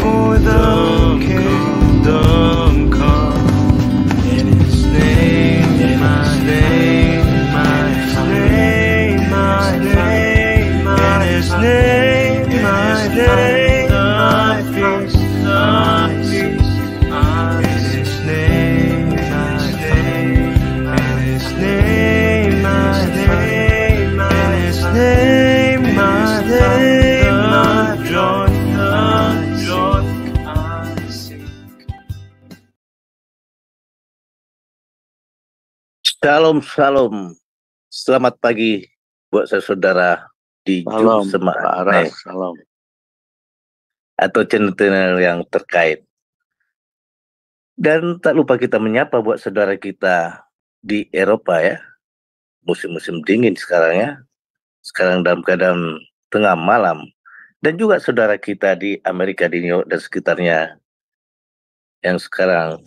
for the kingdom come. In His name, in His name, my name, my name, in His name, my name, my peace, my peace. In His name, my name, in His name, my name, in His name, my name, my joy, I seek. Shalom, shalom. Selamat pagi buat saudara di Salam, Jum Pak Aras, salam. atau channel yang terkait. Dan tak lupa kita menyapa buat saudara kita di Eropa ya. Musim-musim dingin sekarang ya. Sekarang dalam keadaan tengah malam. Dan juga saudara kita di Amerika, di New York dan sekitarnya yang sekarang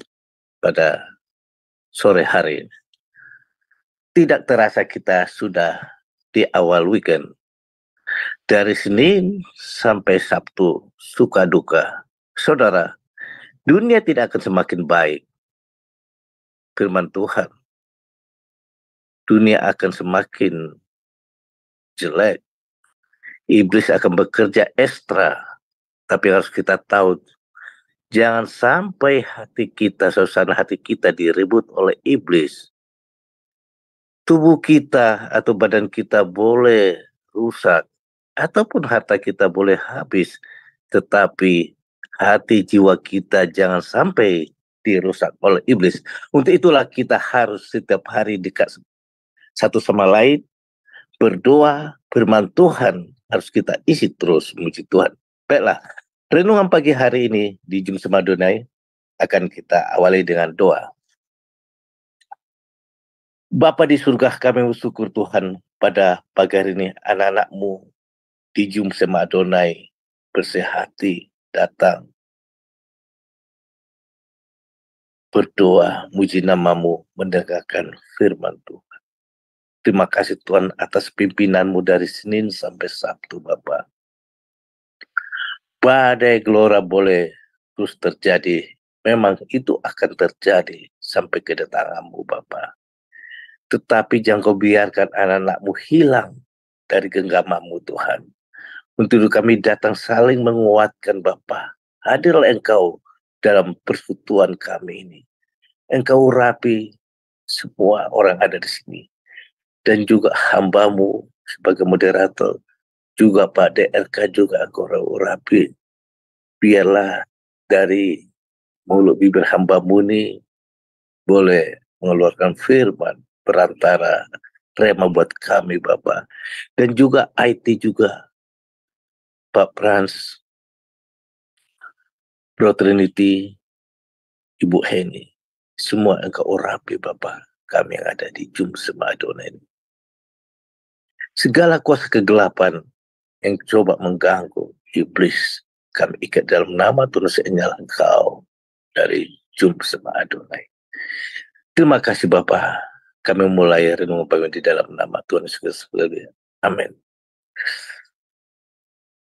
pada sore hari. Tidak terasa kita sudah di awal weekend. Dari Senin sampai Sabtu, suka duka. Saudara, dunia tidak akan semakin baik. Firman Tuhan. Dunia akan semakin jelek. Iblis akan bekerja ekstra. Tapi harus kita tahu, jangan sampai hati kita, suasana hati kita diribut oleh iblis. Tubuh kita atau badan kita boleh rusak, ataupun harta kita boleh habis, tetapi hati jiwa kita jangan sampai dirusak oleh iblis. Untuk itulah kita harus setiap hari dekat satu sama lain, berdoa, firman Tuhan harus kita isi terus, memuji Tuhan. Baiklah, renungan pagi hari ini di Jum Semadonai akan kita awali dengan doa. Bapa di surga, kami bersyukur Tuhan pada pagi hari ini anak-anak-Mu di Jum Semadonai bersehati datang berdoa, muji nama-Mu, mendengarkan firman Tuhan. Terima kasih Tuhan atas pimpinan-Mu dari Senin sampai Sabtu Bapa. Badai gelora boleh terus terjadi, memang itu akan terjadi sampai kedatangan-Mu Bapa. Tetapi jangan Kau biarkan anak-anak-Mu hilang dari genggaman-Mu Tuhan. Untuk kami datang saling menguatkan Bapa. Hadirlah Engkau dalam persekutuan kami ini. Engkau urapi semua orang ada di sini. Dan juga hamba-Mu sebagai moderator. Juga Pak DRK juga Engkau urapi. Biarlah dari mulut bibir hamba-Mu ini boleh mengeluarkan firman perantara rema buat kami Bapak. Dan juga IT juga Pak Frans, Bro Trinity, Ibu Heni, semua Engkau urapi Bapak kami yang ada di Jum Semadonai ini. Segala kuasa kegelapan yang coba mengganggu iblis, kami ikat dalam nama Tuhan Yesus Engkau dari Jum Semadonai. Terima kasih Bapak. Kami mulai renungan pagi di dalam nama Tuhan Yesus. Amin.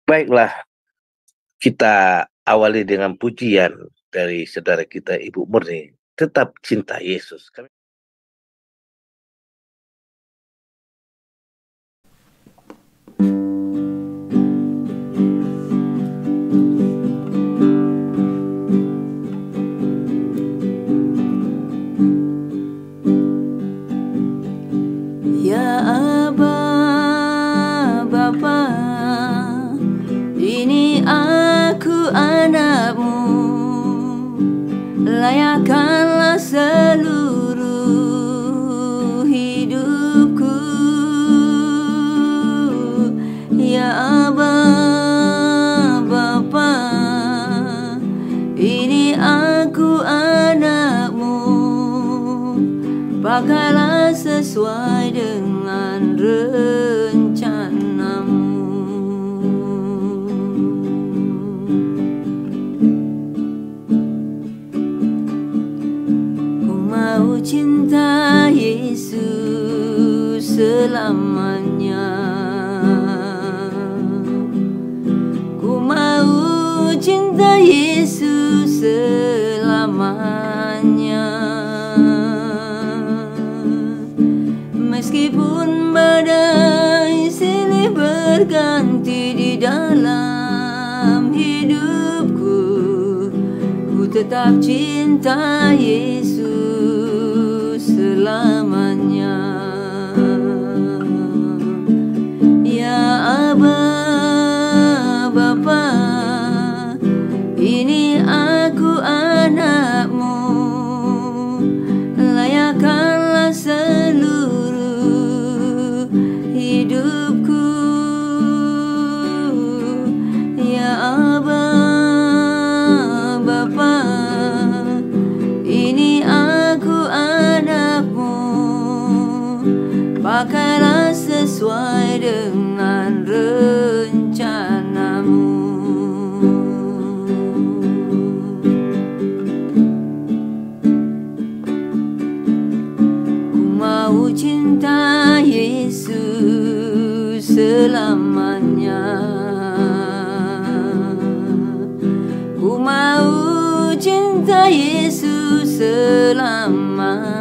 Baiklah, kita awali dengan pujian dari saudara kita Ibu Murni. Tetap cinta Yesus. Ya Aba, Bapa, ini aku anak-Mu. Layakkanlah seluruh hidupku. Ya Aba, Bapa, ini aku anak-Mu. Pakailah sesuai dengan rencana-Mu. Ku mau cinta Yesus selamanya. Ku mau cinta Yesus Meskipun badai silih berganti di dalam hidupku, ku tetap cinta Yesus selamanya. Ya Aba, Bapa, ini aku anakmu, layakkanlah seluruh hidupku. Ya Aba, Bapa, ini aku anakmu, pakailah sesuai dengan rencanamu. Ku mau cinta Yesus selamanya. Ku mau cinta Yesus selamanya.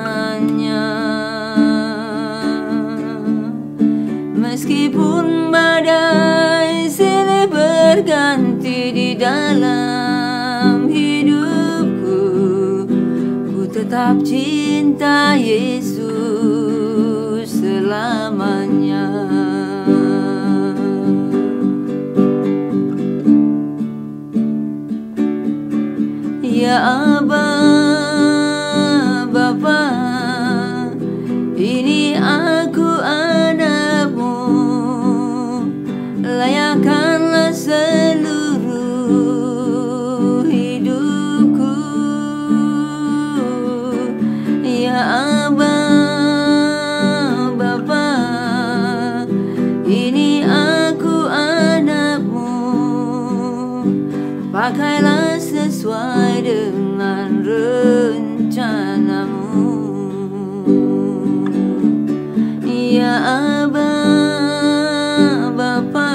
Meskipun badai silih berganti di dalam hidupku, ku tetap cinta Yesus selamanya. Ya Aba, Bapa, ini aku anakmu, layakkanlah seluruh hidupku. Ya Aba, Bapa, ini aku anakmu, pakailah sesuai dengan rencanamu. Ya Aba, Bapa,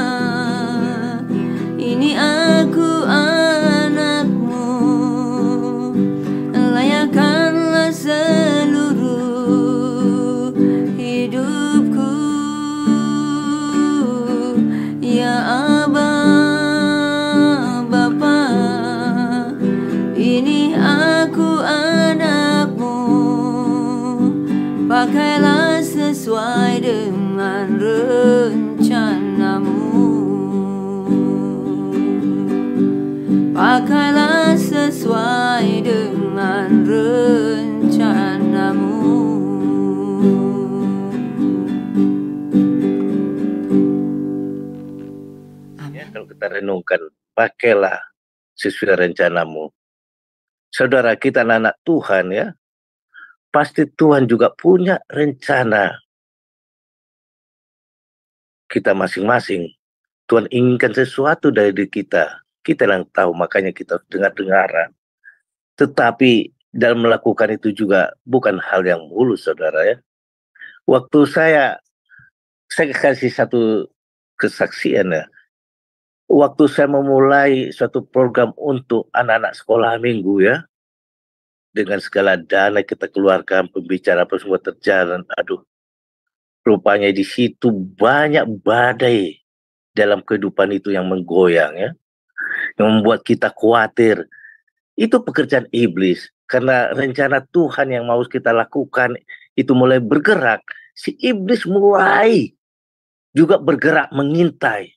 ini aku anakmu, layakkanlah seluruh hidupku. Ya Aba, Bapa, ini aku anakmu, pakailah sesuai dengan rencanamu. Pakailah sesuai dengan rencanamu. Ya, kalau kita renungkan, pakailah sesuai rencanamu. Saudara, kita anak Tuhan ya, pasti Tuhan juga punya rencana kita masing-masing. Tuhan inginkan sesuatu dari diri kita. Kita yang tahu, makanya kita dengar-dengaran. Tetapi dalam melakukan itu juga bukan hal yang mulus, saudara ya. Waktu saya kasih satu kesaksian ya. Waktu saya memulai suatu program untuk anak-anak sekolah minggu ya, dengan segala dana kita keluarkan, pembicaraan apa semua terjalan, aduh, rupanya di situ banyak badai dalam kehidupan itu yang menggoyang ya, yang membuat kita khawatir. Itu pekerjaan iblis, karena rencana Tuhan yang mau kita lakukan itu mulai bergerak, si iblis mulai juga bergerak mengintai.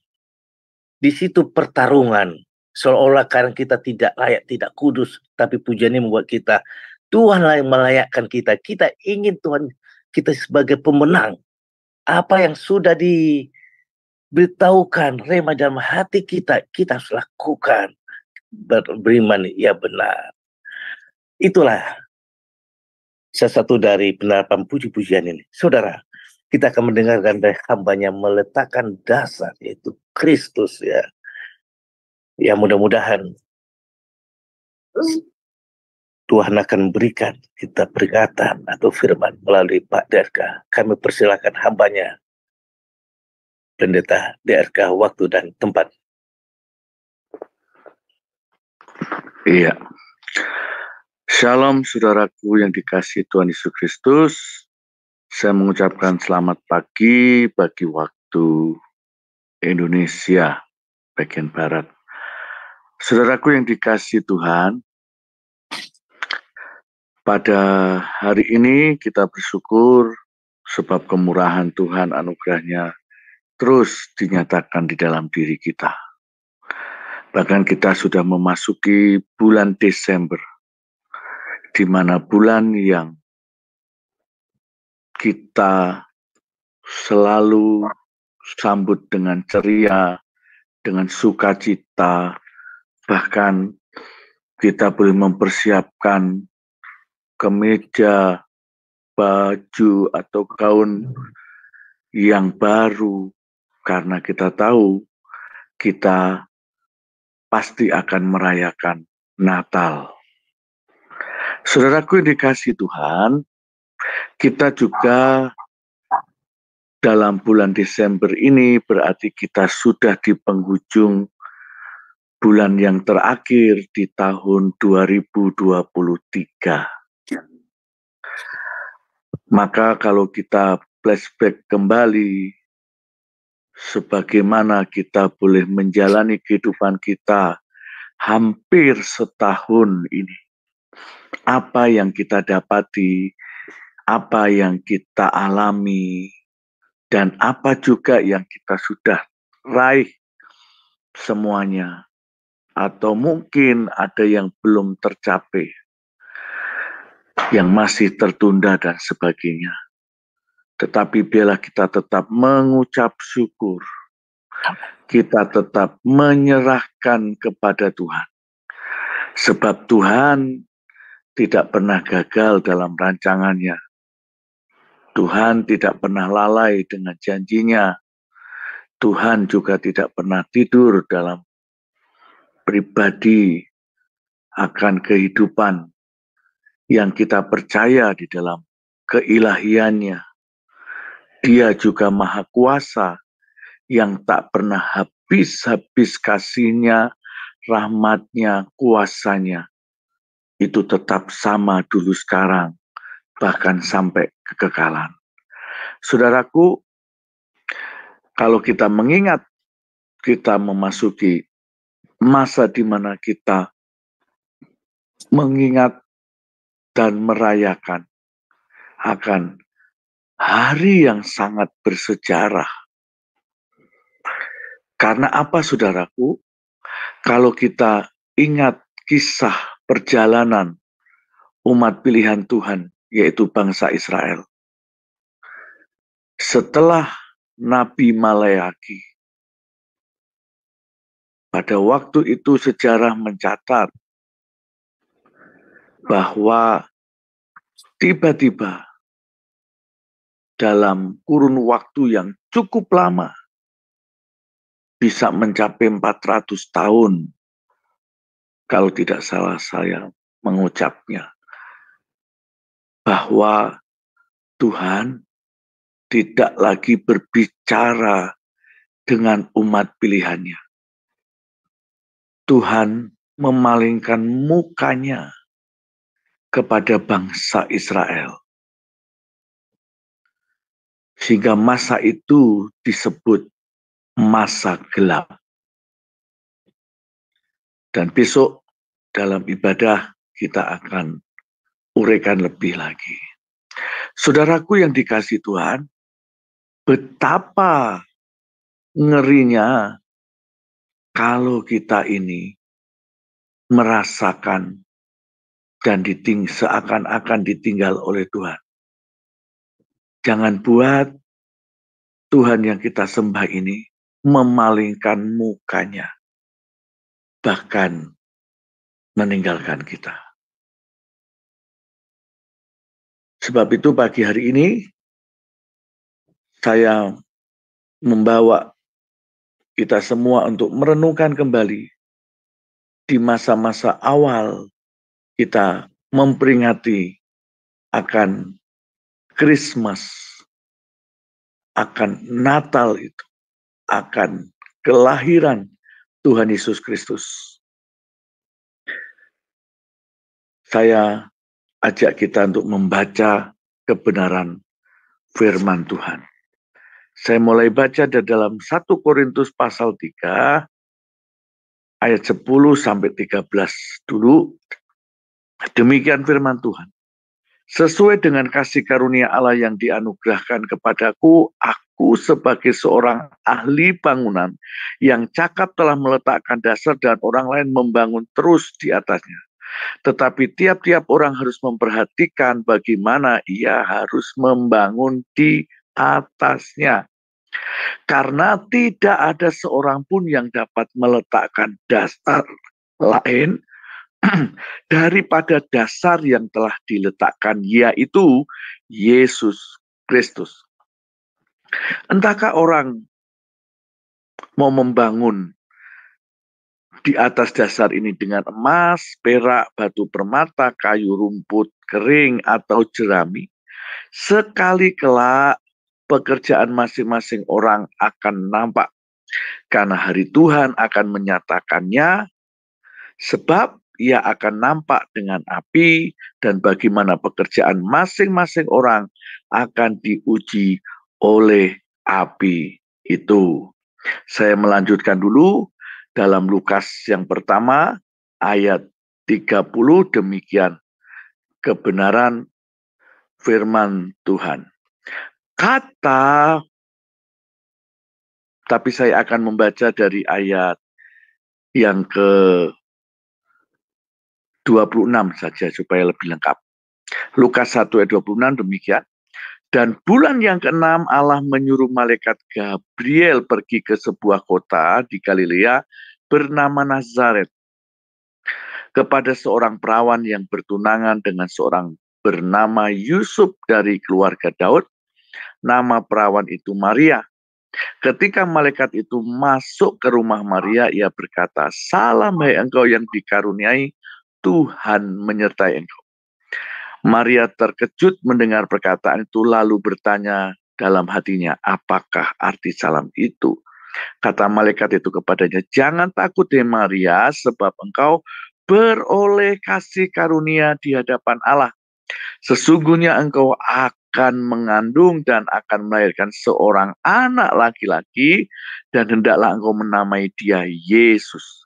Di situ pertarungan, seolah-olah karena kita tidak layak, tidak kudus, tapi pujiannya membuat kita, Tuhanlah yang melayakkan kita. Kita ingin Tuhan kita sebagai pemenang. Apa yang sudah diberitahukan rema dalam hati kita, kita harus lakukan. Beriman, ya benar. Itulah salah satu dari penerapan puji-pujian ini. Saudara, kita akan mendengarkan dari hambanya meletakkan dasar, yaitu Kristus ya. Ya mudah-mudahan Tuhan akan berikan kita peringatan atau firman melalui Pak DRK. Kami persilakan hambanya, Pendeta DRK, waktu dan tempat. Iya. Shalom saudaraku yang dikasihi Tuhan Yesus Kristus. Saya mengucapkan selamat pagi bagi waktu Indonesia bagian Barat. Saudaraku yang dikasihi Tuhan, pada hari ini kita bersyukur sebab kemurahan Tuhan, anugerahnya terus dinyatakan di dalam diri kita. Bahkan kita sudah memasuki bulan Desember, di mana bulan yang kita selalu sambut dengan ceria, dengan sukacita, bahkan kita boleh mempersiapkan kemeja, baju, atau gaun yang baru, karena kita tahu kita pasti akan merayakan Natal. Saudaraku yang dikasihi Tuhan, kita juga dalam bulan Desember ini berarti kita sudah di penghujung bulan yang terakhir di tahun 2023. Maka kalau kita flashback kembali, sebagaimana kita boleh menjalani kehidupan kita hampir setahun ini, apa yang kita dapati, apa yang kita alami, dan apa juga yang kita sudah raih semuanya, atau mungkin ada yang belum tercapai, yang masih tertunda dan sebagainya. Tetapi biarlah kita tetap mengucap syukur, kita tetap menyerahkan kepada Tuhan, sebab Tuhan tidak pernah gagal dalam rancangannya. Tuhan tidak pernah lalai dengan janjinya. Tuhan juga tidak pernah tidur dalam pribadi akan kehidupan yang kita percaya di dalam keilahiannya. Dia juga Maha Kuasa yang tak pernah habis-habis kasihnya, rahmatnya, kuasanya. Itu tetap sama dulu sekarang, bahkan sampai kekekalan. Saudaraku, kalau kita mengingat, kita memasuki masa di mana kita mengingat dan merayakan akan hari yang sangat bersejarah. Karena apa, saudaraku? Kalau kita ingat kisah perjalanan umat pilihan Tuhan, yaitu bangsa Israel. Setelah Nabi Maleaki, pada waktu itu sejarah mencatat bahwa tiba-tiba dalam kurun waktu yang cukup lama, bisa mencapai 400 tahun, kalau tidak salah saya mengucapnya, bahwa Tuhan tidak lagi berbicara dengan umat pilihannya. Tuhan memalingkan mukanya kepada bangsa Israel. Sehingga masa itu disebut masa gelap. Dan besok dalam ibadah kita akan uraikan lebih lagi. Saudaraku yang dikasihi Tuhan, betapa ngerinya kalau kita ini merasakan dan seakan-akan ditinggal oleh Tuhan. Jangan buat Tuhan yang kita sembah ini memalingkan mukanya, bahkan meninggalkan kita. Sebab itu pagi hari ini saya membawa kita semua untuk merenungkan kembali di masa-masa awal kita memperingati akan Christmas, akan Natal itu, akan kelahiran Tuhan Yesus Kristus. Saya ajak kita untuk membaca kebenaran firman Tuhan. Saya mulai baca dari dalam 1 Korintus pasal 3 ayat 10 sampai 13 dulu. Demikian firman Tuhan. Sesuai dengan kasih karunia Allah yang dianugerahkan kepadaku, aku sebagai seorang ahli bangunan yang cakap telah meletakkan dasar dan orang lain membangun terus di atasnya. Tetapi tiap-tiap orang harus memperhatikan bagaimana ia harus membangun di atasnya. Karena tidak ada seorang pun yang dapat meletakkan dasar lain daripada dasar yang telah diletakkan, yaitu Yesus Kristus. Entahkah orang mau membangun di atas dasar ini dengan emas, perak, batu permata, kayu rumput kering, atau jerami, sekali kelak pekerjaan masing-masing orang akan nampak, karena hari Tuhan akan menyatakannya, sebab ia akan nampak dengan api, dan bagaimana pekerjaan masing-masing orang akan diuji oleh api itu. Saya melanjutkan dulu dalam Lukas yang pertama, ayat 30, demikian kebenaran firman Tuhan. Tapi saya akan membaca dari ayat yang ke-26 saja supaya lebih lengkap. Lukas 1 ayat 26 demikian. Dan bulan yang ke-6 Allah menyuruh malaikat Gabriel pergi ke sebuah kota di Galilea bernama Nazaret kepada seorang perawan yang bertunangan dengan seorang bernama Yusuf dari keluarga Daud. Nama perawan itu Maria. Ketika malaikat itu masuk ke rumah Maria, ia berkata, "Salam hai engkau yang dikaruniai, Tuhan menyertai engkau." Maria terkejut mendengar perkataan itu, lalu bertanya dalam hatinya, apakah arti salam itu? Kata malaikat itu kepadanya, "Jangan takut hai Maria, sebab engkau beroleh kasih karunia di hadapan Allah. Sesungguhnya engkau akan mengandung dan akan melahirkan seorang anak laki-laki, dan hendaklah engkau menamai dia Yesus.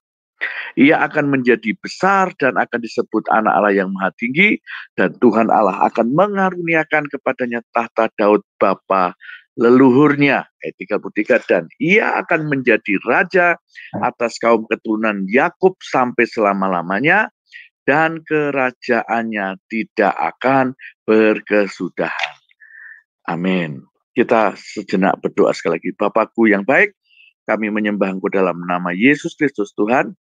Ia akan menjadi besar dan akan disebut anak Allah yang Maha Tinggi, dan Tuhan Allah akan mengaruniakan kepadanya tahta Daud bapa leluhurnya." Ayat 33, dan ia akan menjadi raja atas kaum keturunan Yakub sampai selama-lamanya, dan kerajaannya tidak akan berkesudahan. Amin. Kita sejenak berdoa sekali lagi. Bapakku yang baik, kami menyembah Engkau dalam nama Yesus Kristus Tuhan.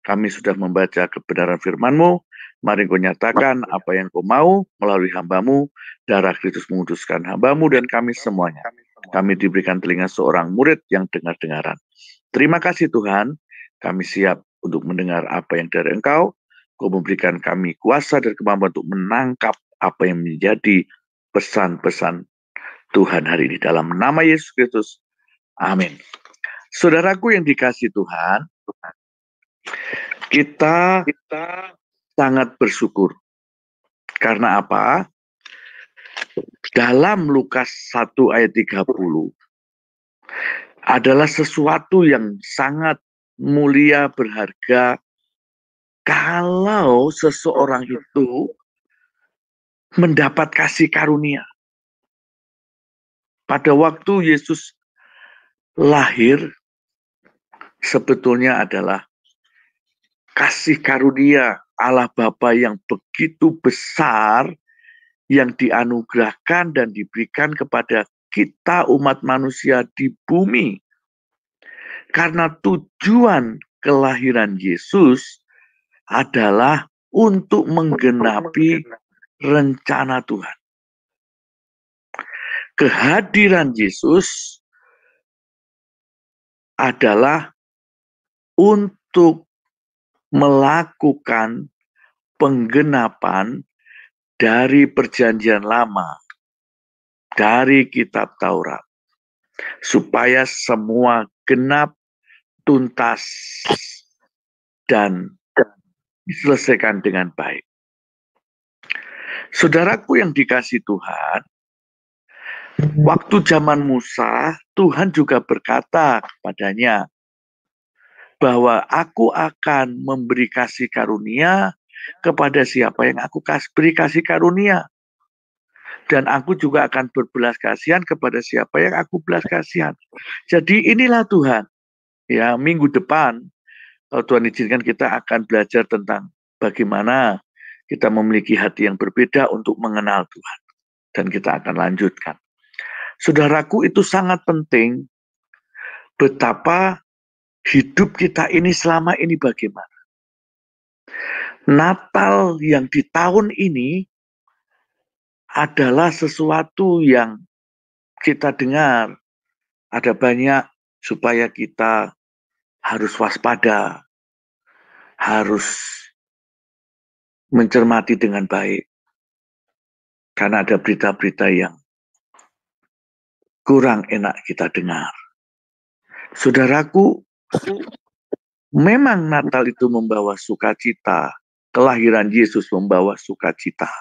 Kami sudah membaca kebenaran firman-Mu. Mari Engkau nyatakan apa yang Engkau mau melalui hamba-Mu. Darah Kristus menguduskan hamba-Mu dan kami semuanya. Kami diberikan telinga seorang murid yang dengar-dengaran. Terima kasih Tuhan. Kami siap untuk mendengar apa yang dari Engkau. Kau memberikan kami kuasa dan kemampuan untuk menangkap apa yang menjadi pesan-pesan Tuhan hari ini. Dalam nama Yesus Kristus. Amin. Saudaraku yang dikasihi Tuhan, kita sangat bersyukur. Karena apa? Dalam Lukas 1 ayat 30 adalah sesuatu yang sangat mulia, berharga, kalau seseorang itu mendapat kasih karunia. Pada waktu Yesus lahir, sebetulnya adalah kasih karunia Allah Bapa yang begitu besar, yang dianugerahkan dan diberikan kepada kita umat manusia di bumi. Karena tujuan kelahiran Yesus adalah untuk menggenapi rencana Tuhan. Kehadiran Yesus adalah untuk melakukan penggenapan dari perjanjian lama, dari kitab Taurat, supaya semua genap, tuntas, dan diselesaikan dengan baik. Saudaraku yang dikasihi Tuhan, Waktu zaman Musa, Tuhan juga berkata kepadanya bahwa aku akan memberi kasih karunia kepada siapa yang aku beri kasih karunia. Dan aku juga akan berbelas kasihan kepada siapa yang aku belas kasihan. Jadi inilah Tuhan. Ya, minggu depan, kalau Tuhan izinkan, kita akan belajar tentang bagaimana kita memiliki hati yang berbeda untuk mengenal Tuhan. Dan kita akan lanjutkan. Saudaraku, itu sangat penting betapa hidup kita ini selama ini bagaimana. Natal yang di tahun ini adalah sesuatu yang kita dengar. Ada banyak supaya kita harus waspada, harus mencermati dengan baik. Karena ada berita-berita yang kurang enak kita dengar. Saudaraku, memang Natal itu membawa sukacita, kelahiran Yesus membawa sukacita.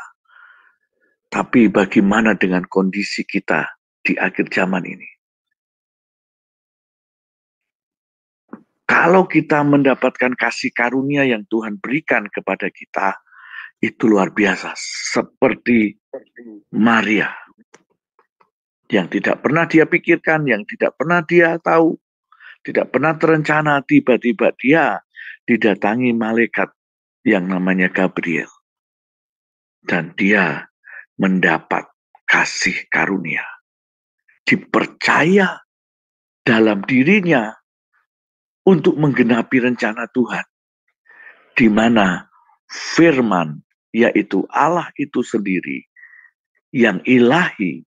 Tapi bagaimana dengan kondisi kita di akhir zaman ini? Kalau kita mendapatkan kasih karunia yang Tuhan berikan kepada kita, itu luar biasa. Seperti Maria, yang tidak pernah dia pikirkan, yang tidak pernah dia tahu, tidak pernah terencana, tiba-tiba dia didatangi malaikat yang namanya Gabriel. Dan dia mendapat kasih karunia. Dipercaya dalam dirinya untuk menggenapi rencana Tuhan. Di mana firman, yaitu Allah itu sendiri, yang ilahi,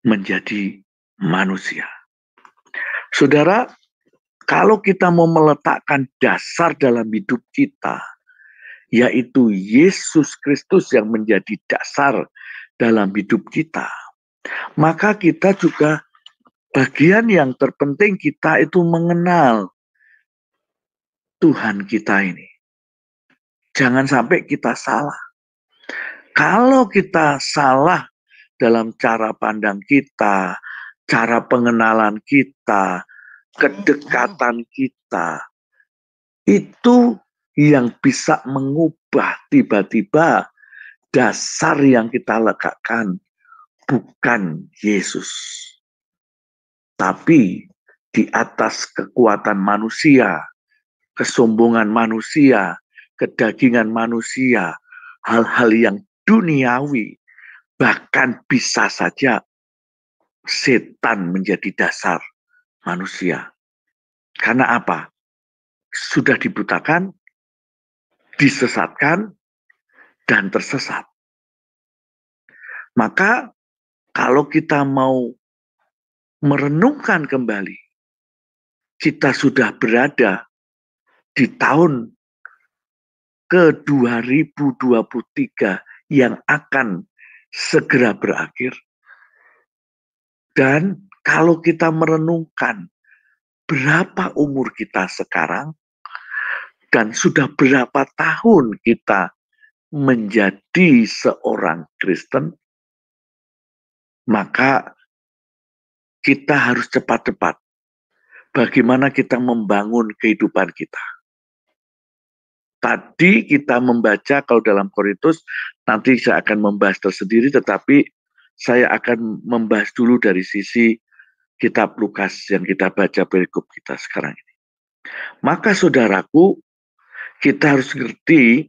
menjadi manusia. Saudara, kalau kita mau meletakkan dasar dalam hidup kita, yaitu Yesus Kristus yang menjadi dasar dalam hidup kita, maka kita juga bagian yang terpenting kita itu mengenal Tuhan kita ini. Jangan sampai kita salah. Kalau kita salah dalam cara pandang kita, cara pengenalan kita, kedekatan kita, itu yang bisa mengubah tiba-tiba dasar yang kita letakkan bukan Yesus. Tapi di atas kekuatan manusia, kesombongan manusia, kedagingan manusia, hal-hal yang duniawi, bahkan bisa saja setan menjadi dasar manusia. Karena apa? Sudah dibutakan, disesatkan, dan tersesat. Maka kalau kita mau merenungkan kembali, kita sudah berada di tahun ke-2023 yang akan segera berakhir. Dan kalau kita merenungkan berapa umur kita sekarang, dan sudah berapa tahun kita menjadi seorang Kristen, maka kita harus cepat-cepat bagaimana kita membangun kehidupan kita. Tadi kita membaca, kalau dalam Korintus, nanti saya akan membahas tersendiri, tetapi saya akan membahas dulu dari sisi kitab Lukas yang kita baca perikop kita sekarang ini. Maka saudaraku, kita harus ngerti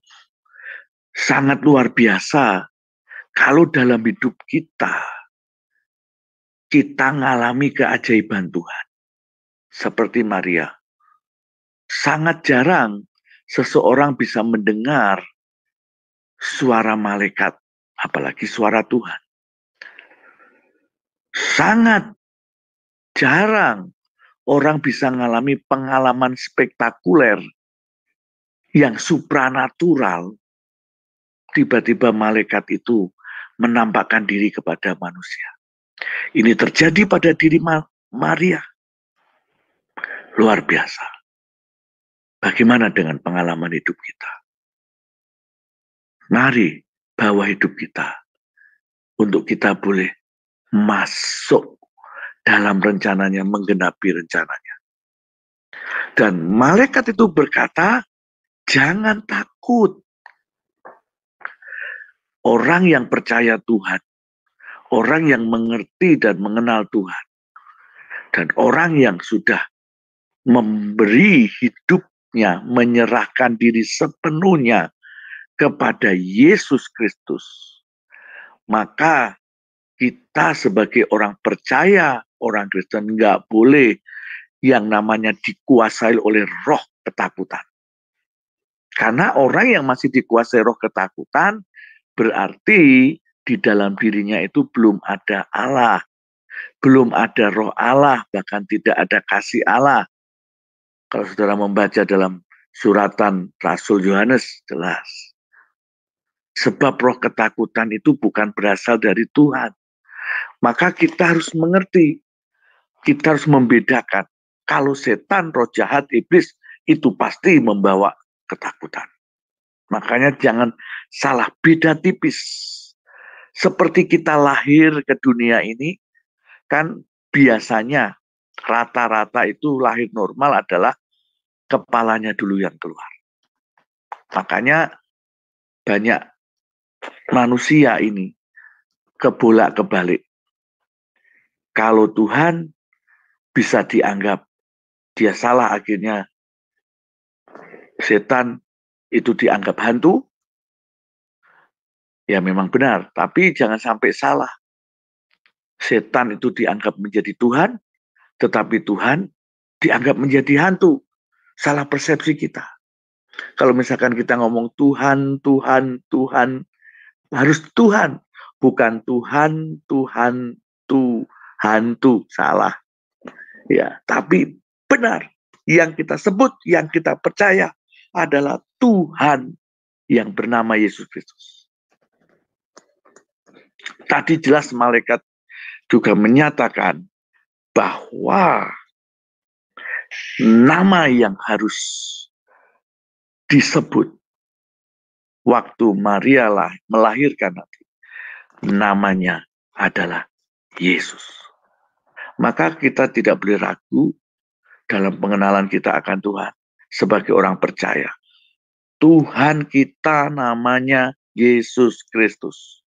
sangat luar biasa kalau dalam hidup kita ngalami keajaiban Tuhan. Seperti Maria. Sangat jarang seseorang bisa mendengar suara malaikat, apalagi suara Tuhan. Sangat jarang orang bisa mengalami pengalaman spektakuler yang supranatural, tiba-tiba malaikat itu menampakkan diri kepada manusia. Ini terjadi pada diri Maria. Luar biasa. Bagaimana dengan pengalaman hidup kita? Mari bawa hidup kita untuk kita boleh masuk dalam rencananya, menggenapi rencananya. Dan malaikat itu berkata, jangan takut. Orang yang percaya Tuhan, orang yang mengerti dan mengenal Tuhan, dan orang yang sudah memberi hidupnya, menyerahkan diri sepenuhnya kepada Yesus Kristus, maka kita sebagai orang percaya, orang Kristen, nggak boleh yang namanya dikuasai oleh roh ketakutan. Karena orang yang masih dikuasai roh ketakutan, berarti di dalam dirinya itu belum ada Allah. Belum ada roh Allah, bahkan tidak ada kasih Allah. Kalau saudara membaca dalam suratan Rasul Yohanes, jelas. Sebab roh ketakutan itu bukan berasal dari Tuhan. Maka kita harus mengerti, kita harus membedakan. Kalau setan, roh jahat, iblis, itu pasti membawa ketakutan. Makanya jangan salah, beda tipis. Seperti kita lahir ke dunia ini, kan biasanya rata-rata itu lahir normal adalah kepalanya dulu yang keluar. Makanya banyak manusia ini kebolak-kebalik. Kalau Tuhan bisa dianggap dia salah, akhirnya setan itu dianggap hantu. Ya memang benar, tapi jangan sampai salah. Setan itu dianggap menjadi Tuhan, tetapi Tuhan dianggap menjadi hantu. Salah persepsi kita. Kalau misalkan kita ngomong Tuhan, Tuhan, Tuhan, harus Tuhan. Bukan Tuhan, Tuhan, hantu. Salah. Ya, tapi benar. Yang kita sebut, yang kita percaya adalah Tuhan yang bernama Yesus Kristus. Tadi jelas malaikat juga menyatakan bahwa nama yang harus disebut waktu Maria melahirkan nanti, namanya adalah Yesus. Maka kita tidak boleh ragu dalam pengenalan kita akan Tuhan sebagai orang percaya. Tuhan kita namanya Yesus Kristus.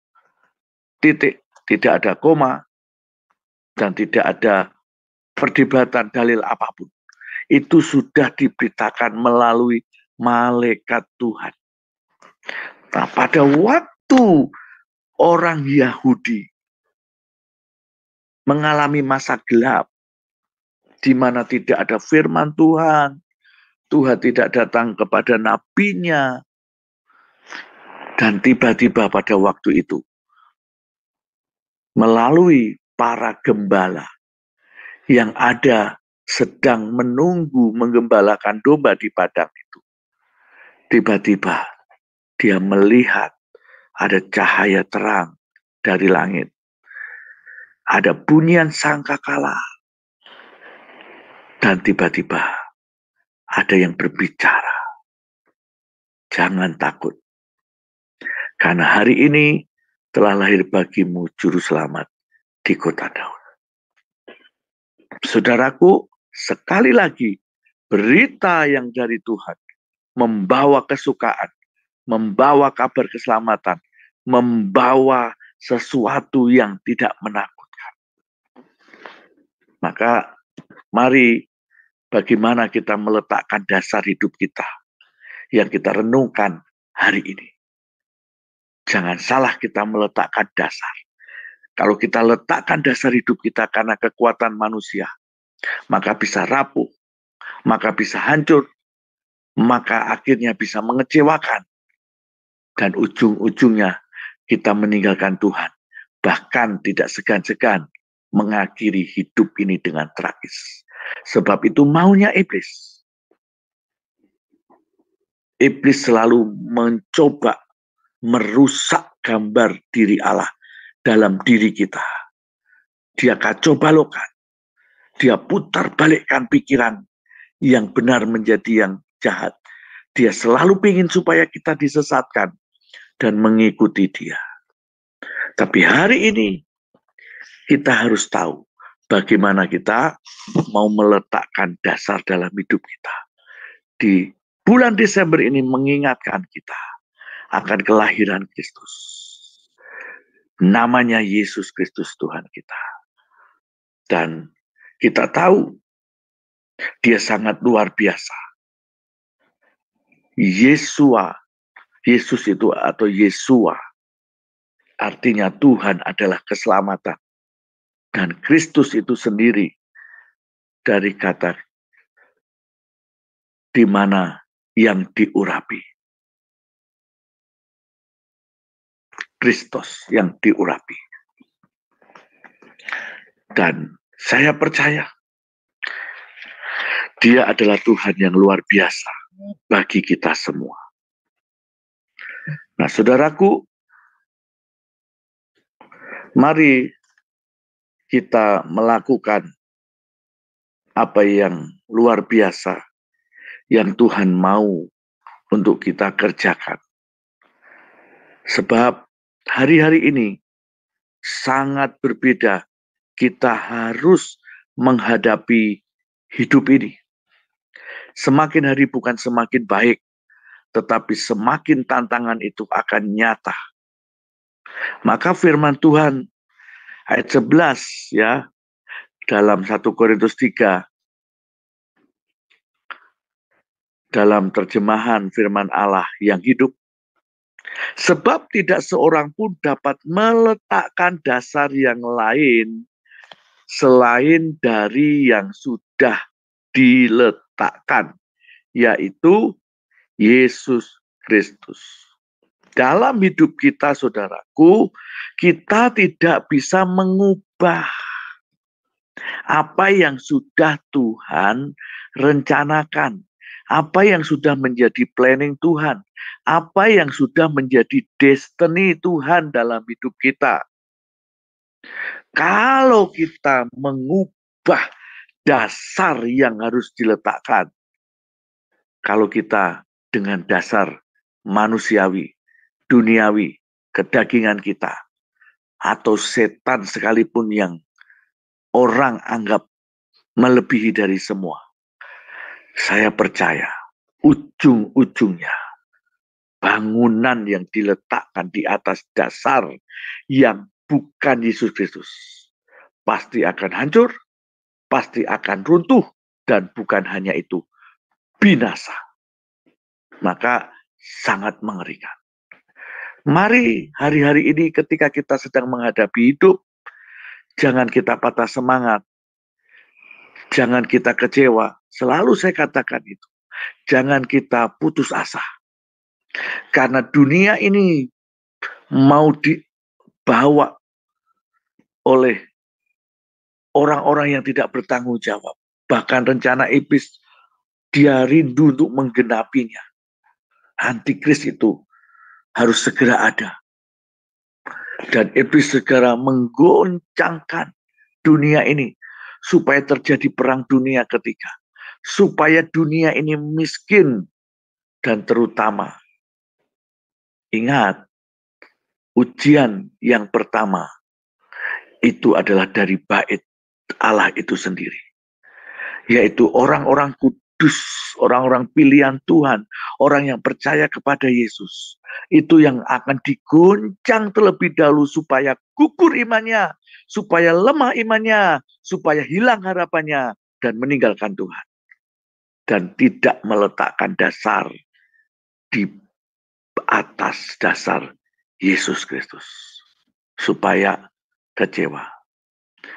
Titik, tidak ada koma, dan tidak ada perdebatan dalil apapun. Itu sudah diberitakan melalui malaikat Tuhan. Nah, pada waktu orang Yahudi mengalami masa gelap, di mana tidak ada firman Tuhan, Tuhan tidak datang kepada nabinya, dan tiba-tiba pada waktu itu, melalui para gembala yang ada sedang menunggu menggembalakan domba di padang itu, tiba-tiba dia melihat ada cahaya terang dari langit. Ada bunyian sangkakala. Dan tiba-tiba ada yang berbicara. Jangan takut. Karena hari ini telah lahir bagimu juru selamat di kota Daud. Saudaraku, sekali lagi berita yang dari Tuhan membawa kesukaan, membawa kabar keselamatan, membawa sesuatu yang tidak menakutkan. Maka mari bagaimana kita meletakkan dasar hidup kita yang kita renungkan hari ini. Jangan salah kita meletakkan dasar. Kalau kita letakkan dasar hidup kita karena kekuatan manusia, maka bisa rapuh, maka bisa hancur, maka akhirnya bisa mengecewakan. Dan ujung-ujungnya kita meninggalkan Tuhan. Bahkan tidak segan-segan mengakhiri hidup ini dengan tragis. Sebab itu maunya iblis. Iblis selalu mencoba merusak gambar diri Allah dalam diri kita. Dia kacau balokkan. Dia putar balikkan pikiran yang benar menjadi yang jahat. Dia selalu ingin supaya kita disesatkan dan mengikuti dia. Tapi hari ini kita harus tahu bagaimana kita mau meletakkan dasar dalam hidup kita. Di bulan Desember ini mengingatkan kita akan kelahiran Kristus. Namanya Yesus Kristus Tuhan kita. Dan kita tahu dia sangat luar biasa. Yesus itu atau Yesua artinya Tuhan adalah keselamatan. Dan Kristus itu sendiri dari kata di mana yang diurapi. Kristus yang diurapi. Dan saya percaya Dia adalah Tuhan yang luar biasa bagi kita semua. Nah, saudaraku, mari kita melakukan apa yang luar biasa yang Tuhan mau untuk kita kerjakan. Sebab hari-hari ini sangat berbeda. Kita harus menghadapi hidup ini. Semakin hari bukan semakin baik, tetapi semakin tantangan itu akan nyata. Maka firman Tuhan ayat 11 ya, dalam 1 Korintus 3, dalam terjemahan firman Allah yang hidup, sebab tidak seorang pun dapat meletakkan dasar yang lain selain dari yang sudah diletakkan, yaitu Yesus Kristus. Dalam hidup kita, saudaraku, kita tidak bisa mengubah apa yang sudah Tuhan rencanakan, apa yang sudah menjadi planning Tuhan, apa yang sudah menjadi destiny Tuhan dalam hidup kita. Kalau kita mengubah dasar yang harus diletakkan, kalau kita dengan dasar manusiawi, duniawi, kedagingan kita, atau setan sekalipun yang orang anggap melebihi dari semua, saya percaya ujung-ujungnya bangunan yang diletakkan di atas dasar yang bukan Yesus Kristus pasti akan hancur, pasti akan runtuh, dan bukan hanya itu, binasa. Maka sangat mengerikan. Mari hari-hari ini ketika kita sedang menghadapi hidup, jangan kita patah semangat, jangan kita kecewa. Selalu saya katakan itu. Jangan kita putus asa. Karena dunia ini mau dibawa oleh orang-orang yang tidak bertanggung jawab. Bahkan rencana iblis, dia rindu untuk menggenapinya. Antikris itu harus segera ada. Dan iblis segera menggoncangkan dunia ini supaya terjadi perang dunia ketiga. Supaya dunia ini miskin. Dan terutama, ingat, ujian yang pertama itu adalah dari bait Allah itu sendiri. Yaitu orang-orang kudus, orang-orang pilihan Tuhan, orang yang percaya kepada Yesus. Itu yang akan digoncang terlebih dahulu supaya gugur imannya, supaya lemah imannya, supaya hilang harapannya, dan meninggalkan Tuhan. Dan tidak meletakkan dasar di atas dasar Yesus Kristus. Supaya kecewa.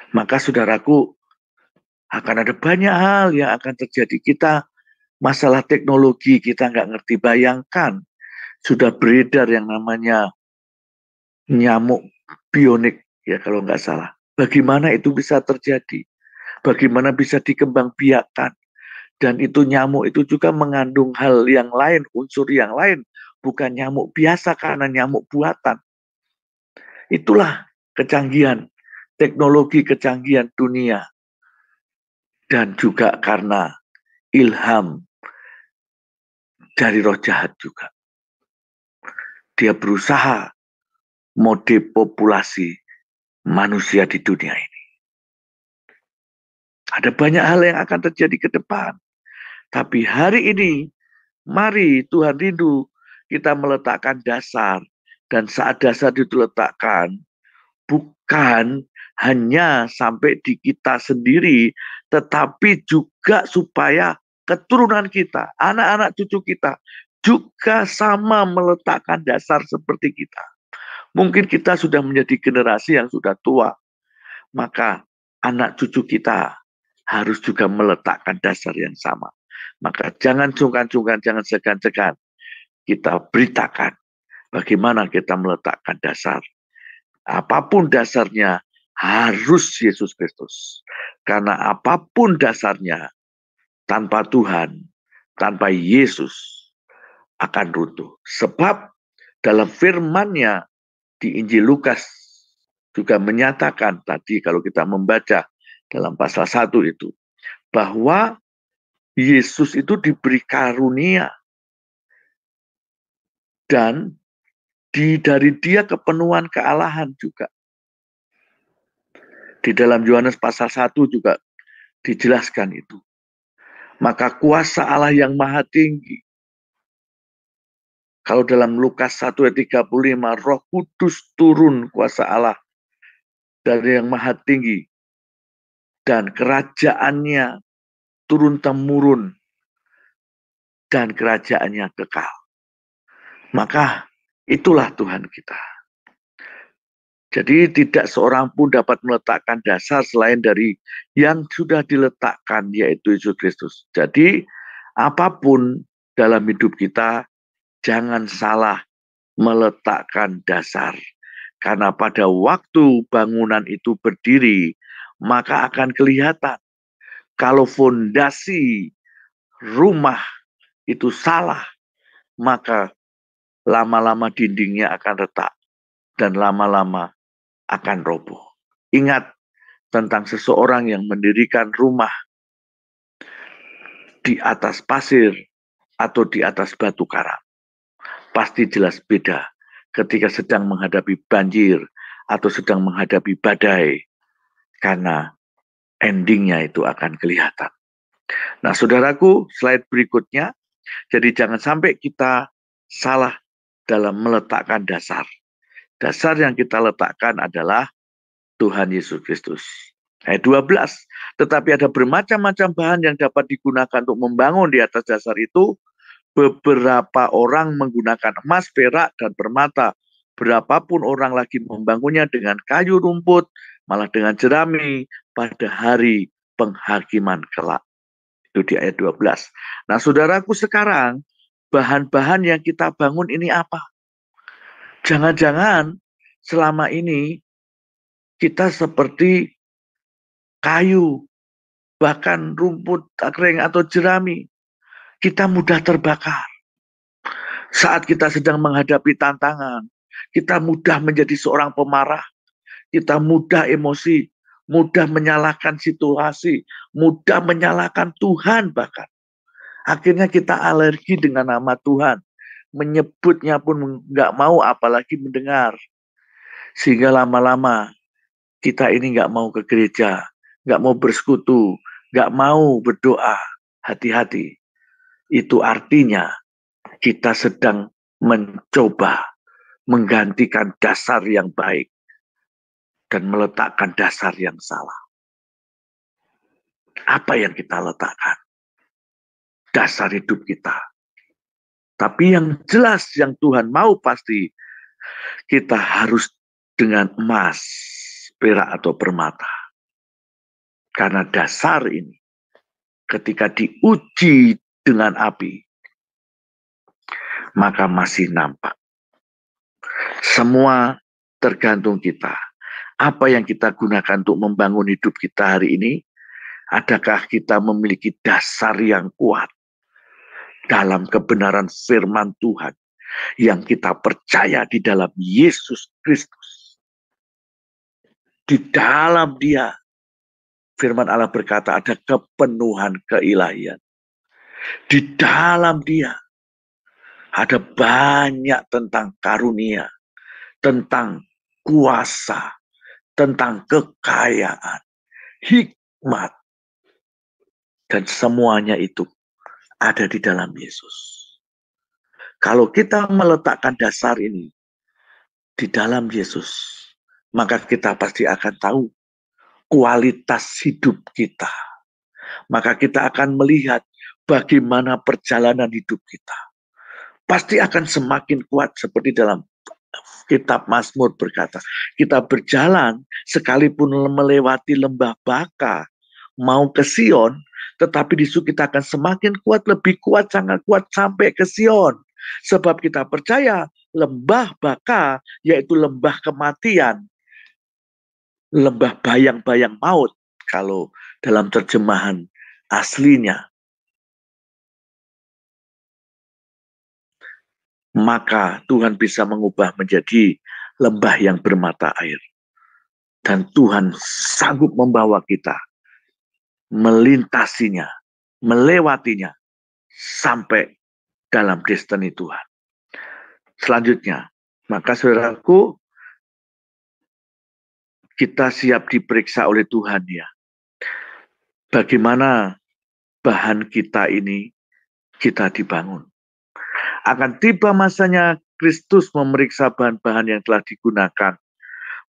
Maka saudaraku, akan ada banyak hal yang akan terjadi. Kita masalah teknologi kita nggak ngerti. Bayangkan sudah beredar yang namanya nyamuk bionik ya kalau nggak salah. Bagaimana itu bisa terjadi? Bagaimana bisa dikembangbiakkan? Dan itu nyamuk itu juga mengandung hal yang lain, unsur yang lain, bukan nyamuk biasa karena nyamuk buatan. Itulah kecanggihan teknologi, kecanggihan dunia. Dan juga karena ilham dari roh jahat juga. Dia berusaha mode populasi manusia di dunia ini. Ada banyak hal yang akan terjadi ke depan. Tapi hari ini, mari Tuhan rindu kita meletakkan dasar. Dan saat dasar diletakkan, bukan hanya sampai di kita sendiri, tetapi juga supaya keturunan kita, anak-anak cucu kita, juga sama meletakkan dasar seperti kita. Mungkin kita sudah menjadi generasi yang sudah tua, maka anak cucu kita harus juga meletakkan dasar yang sama. Maka jangan sungkan-sungkan, jangan segan-segan. Kita beritakan bagaimana kita meletakkan dasar. Apapun dasarnya harus Yesus Kristus. Karena apapun dasarnya, tanpa Tuhan, tanpa Yesus akan runtuh. Sebab dalam firman-Nya di Injil Lukas juga menyatakan tadi kalau kita membaca dalam pasal 1 itu, bahwa Yesus itu diberi karunia dan dari dia kepenuhan kealahan juga. Di dalam Yohanes pasal 1 juga dijelaskan itu. Maka kuasa Allah yang maha tinggi. Kalau dalam Lukas 1 ayat 35, Roh Kudus turun kuasa Allah dari yang maha tinggi. Dan kerajaannya turun-temurun. Dan kerajaannya kekal. Maka itulah Tuhan kita. Jadi tidak seorang pun dapat meletakkan dasar selain dari yang sudah diletakkan, yaitu Yesus Kristus. Jadi apapun dalam hidup kita, jangan salah meletakkan dasar. Karena pada waktu bangunan itu berdiri, maka akan kelihatan kalau fondasi rumah itu salah, maka lama-lama dindingnya akan retak dan lama-lama akan roboh. Ingat tentang seseorang yang mendirikan rumah di atas pasir atau di atas batu karang. Pasti jelas beda ketika sedang menghadapi banjir atau sedang menghadapi badai. Karena endingnya itu akan kelihatan. Nah, saudaraku, slide berikutnya. Jadi jangan sampai kita salah dalam meletakkan dasar. Dasar yang kita letakkan adalah Tuhan Yesus Kristus. Ayat 12. Tetapi ada bermacam-macam bahan yang dapat digunakan untuk membangun di atas dasar itu. Beberapa orang menggunakan emas, perak, dan permata. Berapapun orang lagi membangunnya dengan kayu rumput, malah dengan jerami pada hari penghakiman kelak. Itu di ayat 12. Nah, saudaraku, sekarang bahan-bahan yang kita bangun ini apa? Jangan-jangan selama ini kita seperti kayu, bahkan rumput kering atau jerami. Kita mudah terbakar. Saat kita sedang menghadapi tantangan, kita mudah menjadi seorang pemarah. Kita mudah emosi, mudah menyalahkan situasi, mudah menyalahkan Tuhan bahkan. Akhirnya kita alergi dengan nama Tuhan. Menyebutnya pun nggak mau, apalagi mendengar. Sehingga lama-lama kita ini nggak mau ke gereja, nggak mau bersekutu, nggak mau berdoa. Hati-hati. Itu artinya kita sedang mencoba menggantikan dasar yang baik dan meletakkan dasar yang salah. Apa yang kita letakkan? Dasar hidup kita. Tapi yang jelas yang Tuhan mau pasti kita harus dengan emas, perak atau permata. Karena dasar ini ketika diuji dengan api, maka masih nampak. Semua tergantung kita. Apa yang kita gunakan untuk membangun hidup kita hari ini? Adakah kita memiliki dasar yang kuat dalam kebenaran firman Tuhan yang kita percaya di dalam Yesus Kristus? Di dalam Dia, firman Allah berkata ada kepenuhan keilahian. Di dalam Dia ada banyak tentang karunia, tentang kuasa, tentang kekayaan, hikmat, dan semuanya itu ada di dalam Yesus. Kalau kita meletakkan dasar ini di dalam Yesus, maka kita pasti akan tahu kualitas hidup kita. Maka kita akan melihat bagaimana perjalanan hidup kita. Pasti akan semakin kuat seperti dalam kitab Mazmur berkata, kita berjalan sekalipun melewati lembah Baka, mau ke Sion, tetapi di situ kita akan semakin kuat, lebih kuat, sangat kuat sampai ke Sion. Sebab kita percaya lembah Baka, yaitu lembah kematian, lembah bayang-bayang maut, kalau dalam terjemahan aslinya. Maka Tuhan bisa mengubah menjadi lembah yang bermata air. Dan Tuhan sanggup membawa kita melintasinya, melewatinya, sampai dalam destiny Tuhan. Selanjutnya, maka saudaraku, kita siap diperiksa oleh Tuhan ya. Bagaimana bahan kita ini kita dibangun. Akan tiba masanya Kristus memeriksa bahan-bahan yang telah digunakan.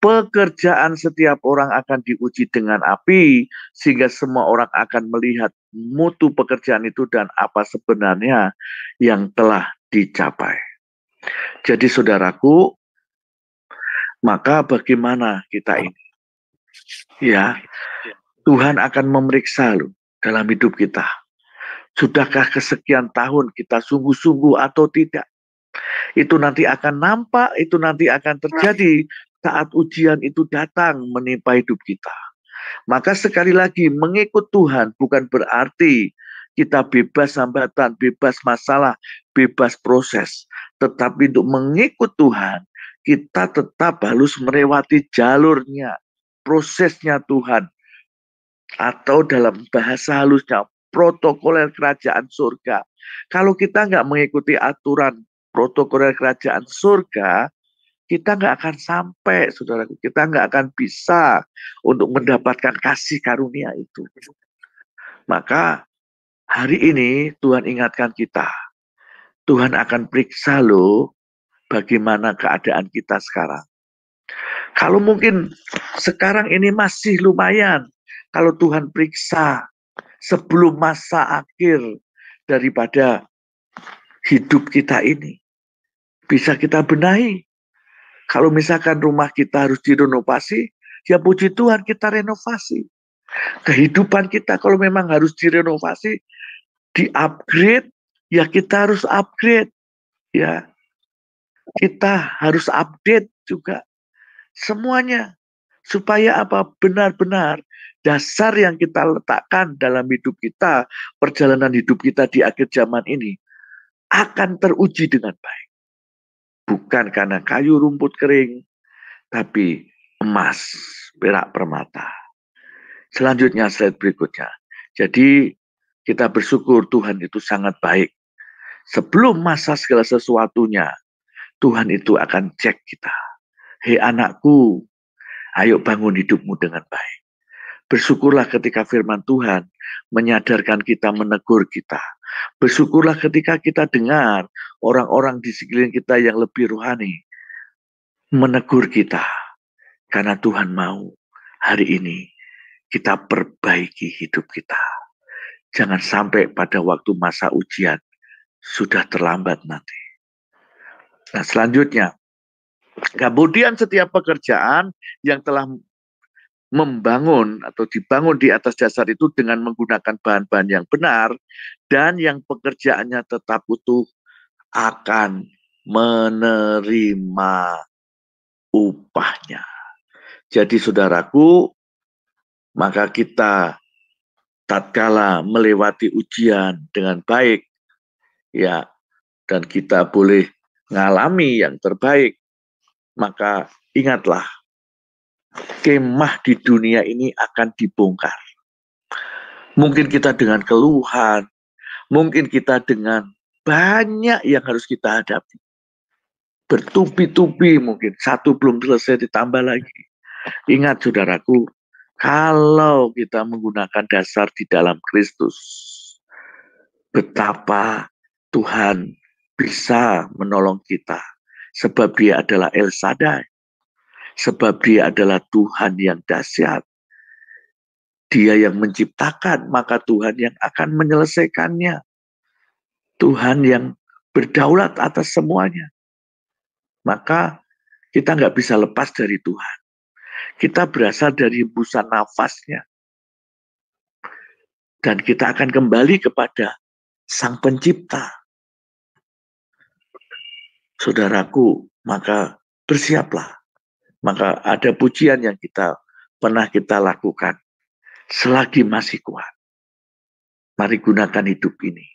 Pekerjaan setiap orang akan diuji dengan api, sehingga semua orang akan melihat mutu pekerjaan itu dan apa sebenarnya yang telah dicapai. Jadi saudaraku, maka bagaimana kita ini? Ya, Tuhan akan memeriksa loh dalam hidup kita. Sudahkah kesekian tahun kita sungguh-sungguh atau tidak? Itu nanti akan nampak, itu nanti akan terjadi saat ujian itu datang menimpa hidup kita. Maka sekali lagi, mengikut Tuhan bukan berarti kita bebas hambatan, bebas masalah, bebas proses. Tetapi untuk mengikut Tuhan, kita tetap harus melewati jalurnya, prosesnya Tuhan. Atau dalam bahasa halusnya, protokoler kerajaan surga. Kalau kita nggak mengikuti aturan protokoler kerajaan surga, kita nggak akan sampai, saudaraku. Kita nggak akan bisa untuk mendapatkan kasih karunia itu. Maka hari ini Tuhan ingatkan kita. Tuhan akan periksa loh bagaimana keadaan kita sekarang. Kalau mungkin sekarang ini masih lumayan, kalau Tuhan periksa sebelum masa akhir daripada hidup kita ini, bisa kita benahi. Kalau misalkan rumah kita harus direnovasi, ya puji Tuhan kita renovasi. Kehidupan kita kalau memang harus direnovasi, di-upgrade, ya kita harus upgrade. Ya, kita harus update juga semuanya. Supaya apa? Benar-benar dasar yang kita letakkan dalam hidup kita, perjalanan hidup kita di akhir zaman ini, akan teruji dengan baik. Bukan karena kayu rumput kering, tapi emas, perak, permata. Selanjutnya, slide berikutnya. Jadi, kita bersyukur Tuhan itu sangat baik. Sebelum masa segala sesuatunya, Tuhan itu akan cek kita. Hei anakku, ayo bangun hidupmu dengan baik. Bersyukurlah ketika firman Tuhan menyadarkan kita, menegur kita. Bersyukurlah ketika kita dengar orang-orang di sekeliling kita yang lebih rohani menegur kita. Karena Tuhan mau hari ini kita perbaiki hidup kita. Jangan sampai pada waktu masa ujian sudah terlambat nanti. Nah, selanjutnya, kemudian setiap pekerjaan yang telah membangun atau dibangun di atas dasar itu dengan menggunakan bahan-bahan yang benar dan yang pekerjaannya tetap utuh akan menerima upahnya. Jadi saudaraku, maka kita tatkala melewati ujian dengan baik, ya, dan kita boleh mengalami yang terbaik, maka ingatlah, kemah di dunia ini akan dibongkar. Mungkin kita dengan keluhan, mungkin kita dengan banyak yang harus kita hadapi. Bertubi-tubi mungkin, satu belum selesai ditambah lagi. Ingat saudaraku, kalau kita menggunakan dasar di dalam Kristus, betapa Tuhan bisa menolong kita. Sebab Dia adalah El Shaddai. Sebab Dia adalah Tuhan yang dahsyat. Dia yang menciptakan, maka Tuhan yang akan menyelesaikannya. Tuhan yang berdaulat atas semuanya. Maka kita nggak bisa lepas dari Tuhan. Kita berasal dari hembusan nafasnya. Dan kita akan kembali kepada Sang Pencipta. Saudaraku, maka bersiaplah. Maka ada pujian yang pernah kita lakukan. Selagi masih kuat, mari gunakan hidup ini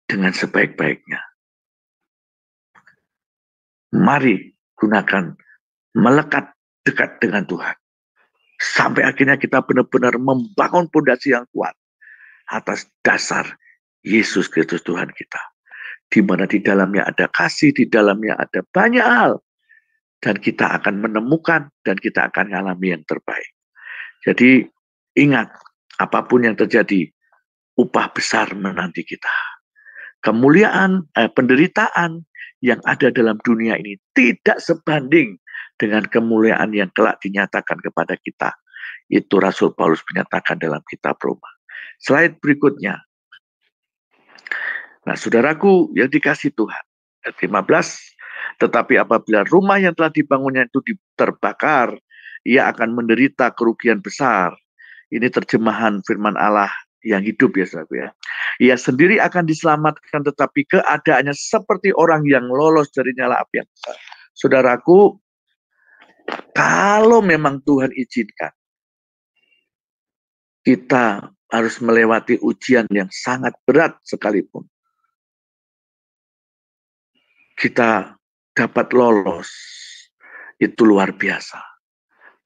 dengan sebaik-baiknya. Mari gunakan melekat dekat dengan Tuhan. Sampai akhirnya kita benar-benar membangun pondasi yang kuat atas dasar Yesus Kristus Tuhan kita. Di mana di dalamnya ada kasih, di dalamnya ada banyak hal. Dan kita akan menemukan dan kita akan mengalami yang terbaik. Jadi ingat, apapun yang terjadi, upah besar menanti kita. Kemuliaan, penderitaan yang ada dalam dunia ini tidak sebanding dengan kemuliaan yang kelak dinyatakan kepada kita. Itu Rasul Paulus menyatakan dalam kitab Roma. Slide berikutnya. Nah, saudaraku yang dikasih Tuhan. Ayat 15, tetapi apabila rumah yang telah dibangunnya itu terbakar, ia akan menderita kerugian besar. Ini terjemahan firman Allah yang hidup ya saudara ya. Ia sendiri akan diselamatkan tetapi keadaannya seperti orang yang lolos dari nyala api yang besar. Saudaraku, kalau memang Tuhan izinkan, kita harus melewati ujian yang sangat berat sekalipun. Kita dapat lolos, itu luar biasa.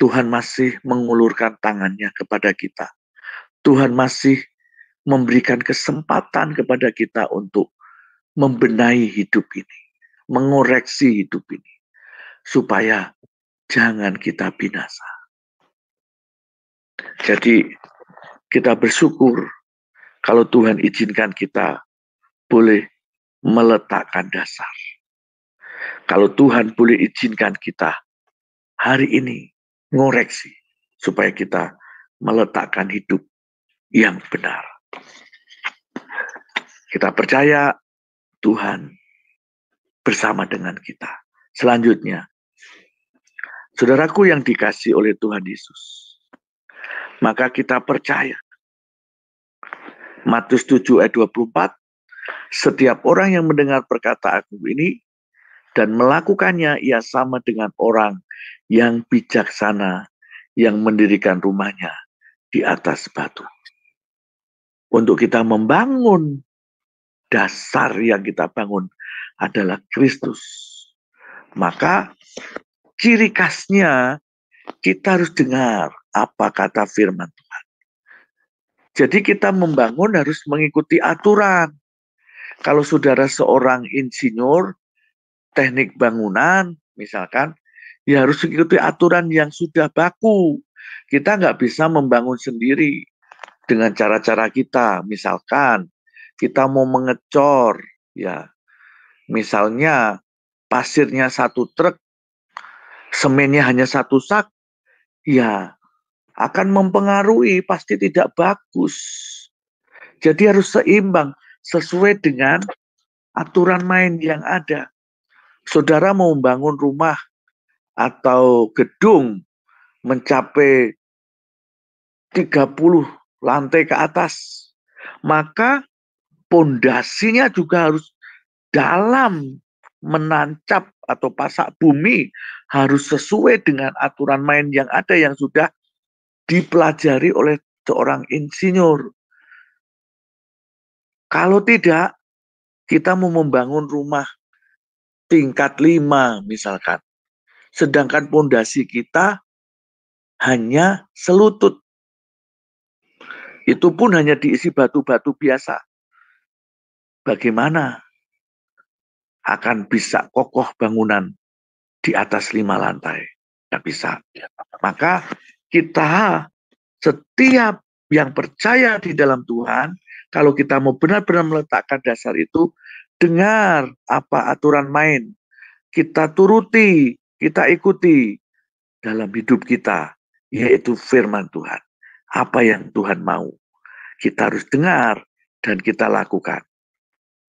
Tuhan masih mengulurkan tangannya kepada kita. Tuhan masih memberikan kesempatan kepada kita untuk membenahi hidup ini, mengoreksi hidup ini, supaya jangan kita binasa. Jadi kita bersyukur kalau Tuhan izinkan kita boleh meletakkan dasar. Kalau Tuhan boleh izinkan kita hari ini ngoreksi supaya kita meletakkan hidup yang benar. Kita percaya Tuhan bersama dengan kita. Selanjutnya, saudaraku yang dikasih oleh Tuhan Yesus, maka kita percaya. Matius 7 ayat 24, setiap orang yang mendengar perkataanku ini dan melakukannya, ia sama dengan orang yang bijaksana yang mendirikan rumahnya di atas batu. Untuk kita membangun dasar yang kita bangun adalah Kristus. Maka ciri khasnya kita harus dengar apa kata firman Tuhan. Jadi kita membangun harus mengikuti aturan. Kalau saudara seorang insinyur teknik bangunan misalkan, ya harus mengikuti aturan yang sudah baku. Kita nggak bisa membangun sendiri dengan cara-cara kita. Misalkan kita mau mengecor, ya misalnya pasirnya 1 truk, semennya hanya 1 sak, ya akan mempengaruhi, pasti tidak bagus. Jadi harus seimbang, sesuai dengan aturan main yang ada. Saudara mau membangun rumah atau gedung mencapai 30 lantai ke atas, maka pondasinya juga harus dalam, menancap atau pasak bumi harus sesuai dengan aturan main yang ada yang sudah dipelajari oleh seorang insinyur. Kalau tidak, kita mau membangun rumah tingkat 5 misalkan, sedangkan pondasi kita hanya selutut. Itu pun hanya diisi batu-batu biasa. Bagaimana akan bisa kokoh bangunan di atas 5 lantai? Nggak bisa. Maka kita setiap yang percaya di dalam Tuhan, kalau kita mau benar-benar meletakkan dasar itu, dengar apa aturan main, kita turuti, kita ikuti dalam hidup kita, yaitu firman Tuhan. Apa yang Tuhan mau, kita harus dengar dan kita lakukan.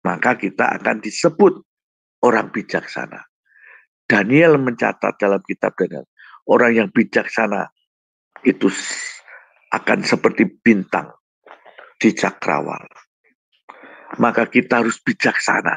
Maka kita akan disebut orang bijaksana. Daniel mencatat dalam kitab Daniel, orang yang bijaksana itu akan seperti bintang di cakrawala. Maka kita harus bijaksana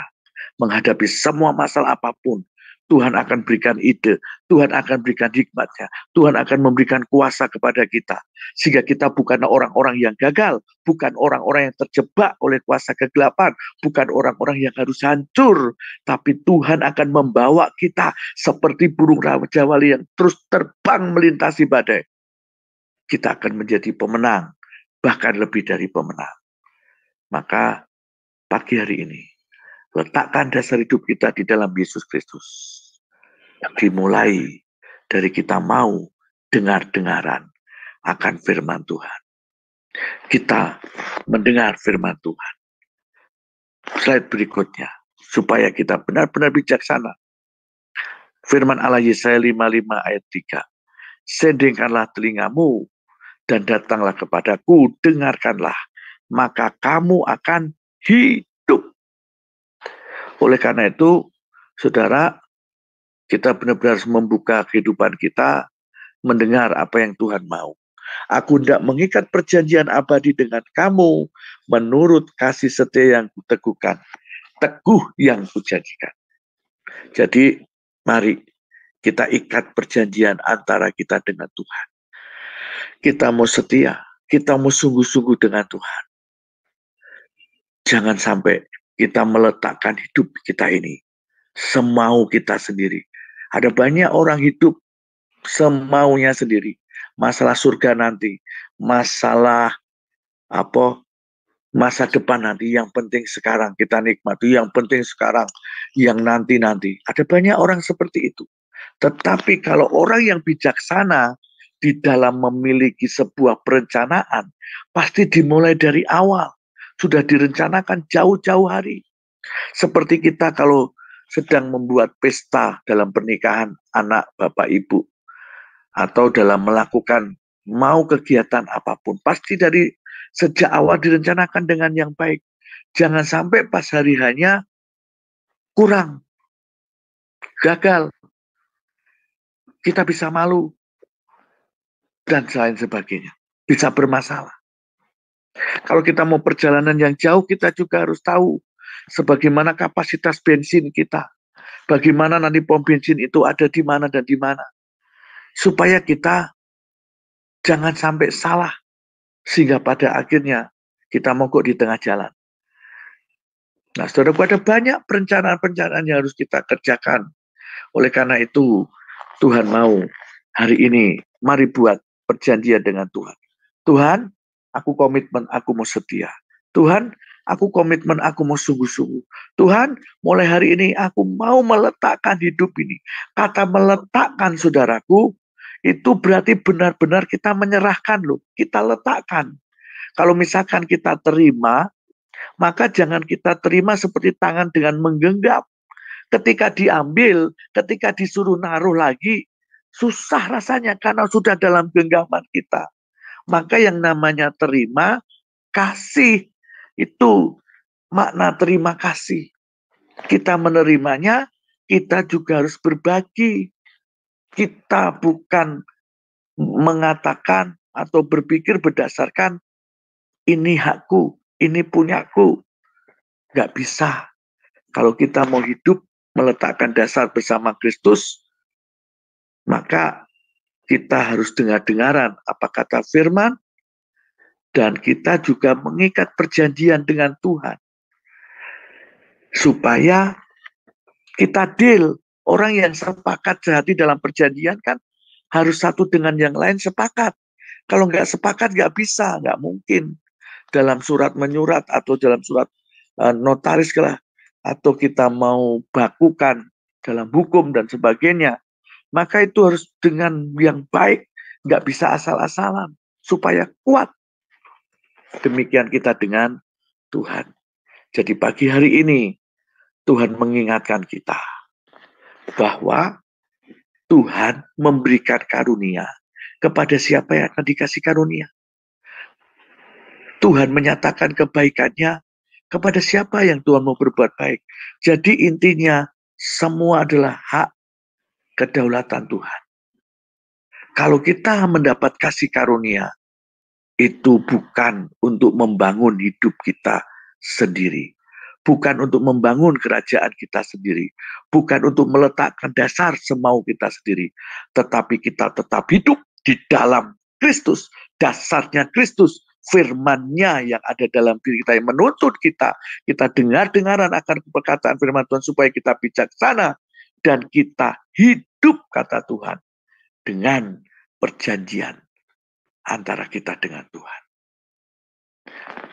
menghadapi semua masalah apapun. Tuhan akan berikan ide, Tuhan akan berikan hikmatnya, Tuhan akan memberikan kuasa kepada kita. Sehingga kita bukan orang-orang yang gagal, bukan orang-orang yang terjebak oleh kuasa kegelapan, bukan orang-orang yang harus hancur. Tapi Tuhan akan membawa kita seperti burung raja wali yang terus terbang melintasi badai. Kita akan menjadi pemenang, bahkan lebih dari pemenang. Maka pagi hari ini, letakkan dasar hidup kita di dalam Yesus Kristus. Dimulai dari kita mau dengar-dengaran akan firman Tuhan. Kita mendengar firman Tuhan. Slide berikutnya, supaya kita benar-benar bijaksana. Firman Allah Yesaya 55 ayat 3. Sendingkanlah telingamu dan datanglah kepadaku, dengarkanlah, maka kamu akan hidup. Oleh karena itu, saudara, kita benar-benar harus membuka kehidupan kita, mendengar apa yang Tuhan mau. Aku tidak mengikat perjanjian abadi dengan kamu, menurut kasih setia yang kuteguhkan, teguh yang kujanjikan. Jadi, mari kita ikat perjanjian antara kita dengan Tuhan. Kita mau setia, kita mau sungguh-sungguh dengan Tuhan. Jangan sampai kita meletakkan hidup kita ini semau kita sendiri. Ada banyak orang hidup semaunya sendiri. Masalah surga nanti, masalah masa depan nanti, yang penting sekarang kita nikmati, yang penting sekarang, yang nanti-nanti. Ada banyak orang seperti itu. Tetapi kalau orang yang bijaksana di dalam memiliki sebuah perencanaan, pasti dimulai dari awal. Sudah direncanakan jauh-jauh hari. Seperti kita kalau sedang membuat pesta dalam pernikahan anak bapak ibu, atau dalam melakukan mau kegiatan apapun, pasti dari sejak awal direncanakan dengan yang baik. Jangan sampai pas hari hanya kurang, gagal, kita bisa malu, dan lain sebagainya, bisa bermasalah. Kalau kita mau perjalanan yang jauh, kita juga harus tahu sebagaimana kapasitas bensin kita, bagaimana nanti pom bensin itu ada di mana dan di mana, supaya kita jangan sampai salah, sehingga pada akhirnya kita mogok di tengah jalan. Nah, saudara, ada banyak perencanaan-perencanaan yang harus kita kerjakan. Oleh karena itu, Tuhan mau hari ini, mari buat perjanjian dengan Tuhan. Tuhan, aku komitmen, aku mau setia. Tuhan, aku komitmen, aku mau sungguh-sungguh. Tuhan, mulai hari ini aku mau meletakkan hidup ini. Kata meletakkan, saudaraku, itu berarti benar-benar kita menyerahkan loh. Kita letakkan. Kalau misalkan kita terima, maka jangan kita terima seperti tangan dengan menggenggam. Ketika diambil, ketika disuruh naruh lagi, susah rasanya karena sudah dalam genggaman kita. Maka yang namanya terima, kasih, itu makna terima kasih. Kita menerimanya, kita juga harus berbagi. Kita bukan mengatakan atau berpikir berdasarkan ini hakku, ini punyaku. Gak bisa. Kalau kita mau hidup meletakkan dasar bersama Kristus, maka kita harus dengar-dengaran apa kata firman, dan kita juga mengikat perjanjian dengan Tuhan. Supaya kita deal. Orang yang sepakat sehati dalam perjanjian kan harus satu dengan yang lain sepakat. Kalau nggak sepakat nggak bisa, nggak mungkin. Dalam surat menyurat atau dalam surat notaris lah, atau kita mau bakukan dalam hukum dan sebagainya, maka itu harus dengan yang baik, nggak bisa asal-asalan, supaya kuat. Demikian kita dengan Tuhan. Jadi pagi hari ini, Tuhan mengingatkan kita bahwa Tuhan memberikan karunia kepada siapa yang akan dikasih karunia. Tuhan menyatakan kebaikannya kepada siapa yang Tuhan mau berbuat baik. Jadi intinya semua adalah hak kedaulatan Tuhan. Kalau kita mendapat kasih karunia, itu bukan untuk membangun hidup kita sendiri. Bukan untuk membangun kerajaan kita sendiri. Bukan untuk meletakkan dasar semau kita sendiri. Tetapi kita tetap hidup di dalam Kristus. Dasarnya Kristus. Firman-Nya yang ada dalam diri kita, yang menuntut kita. Kita dengar-dengaran akan perkataan firman Tuhan supaya kita bijaksana. Dan kita hidup, kata Tuhan, dengan perjanjian antara kita dengan Tuhan.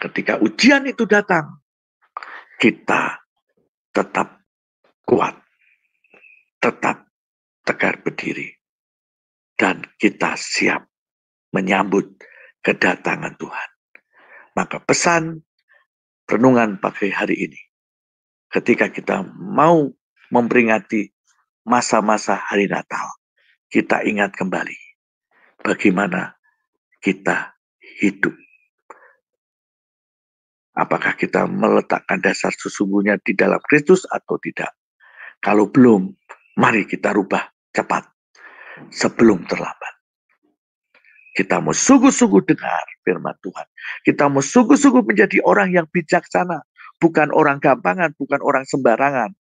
Ketika ujian itu datang, kita tetap kuat, tetap tegar berdiri, dan kita siap menyambut kedatangan Tuhan. Maka pesan renungan pagi hari ini, ketika kita mau memperingati masa-masa hari Natal, kita ingat kembali bagaimana kita hidup. Apakah kita meletakkan dasar sesungguhnya di dalam Kristus atau tidak? Kalau belum, mari kita rubah cepat sebelum terlambat. Kita mau sungguh-sungguh dengar firman Tuhan. Kita mau sungguh-sungguh menjadi orang yang bijaksana. Bukan orang gampangan, bukan orang sembarangan.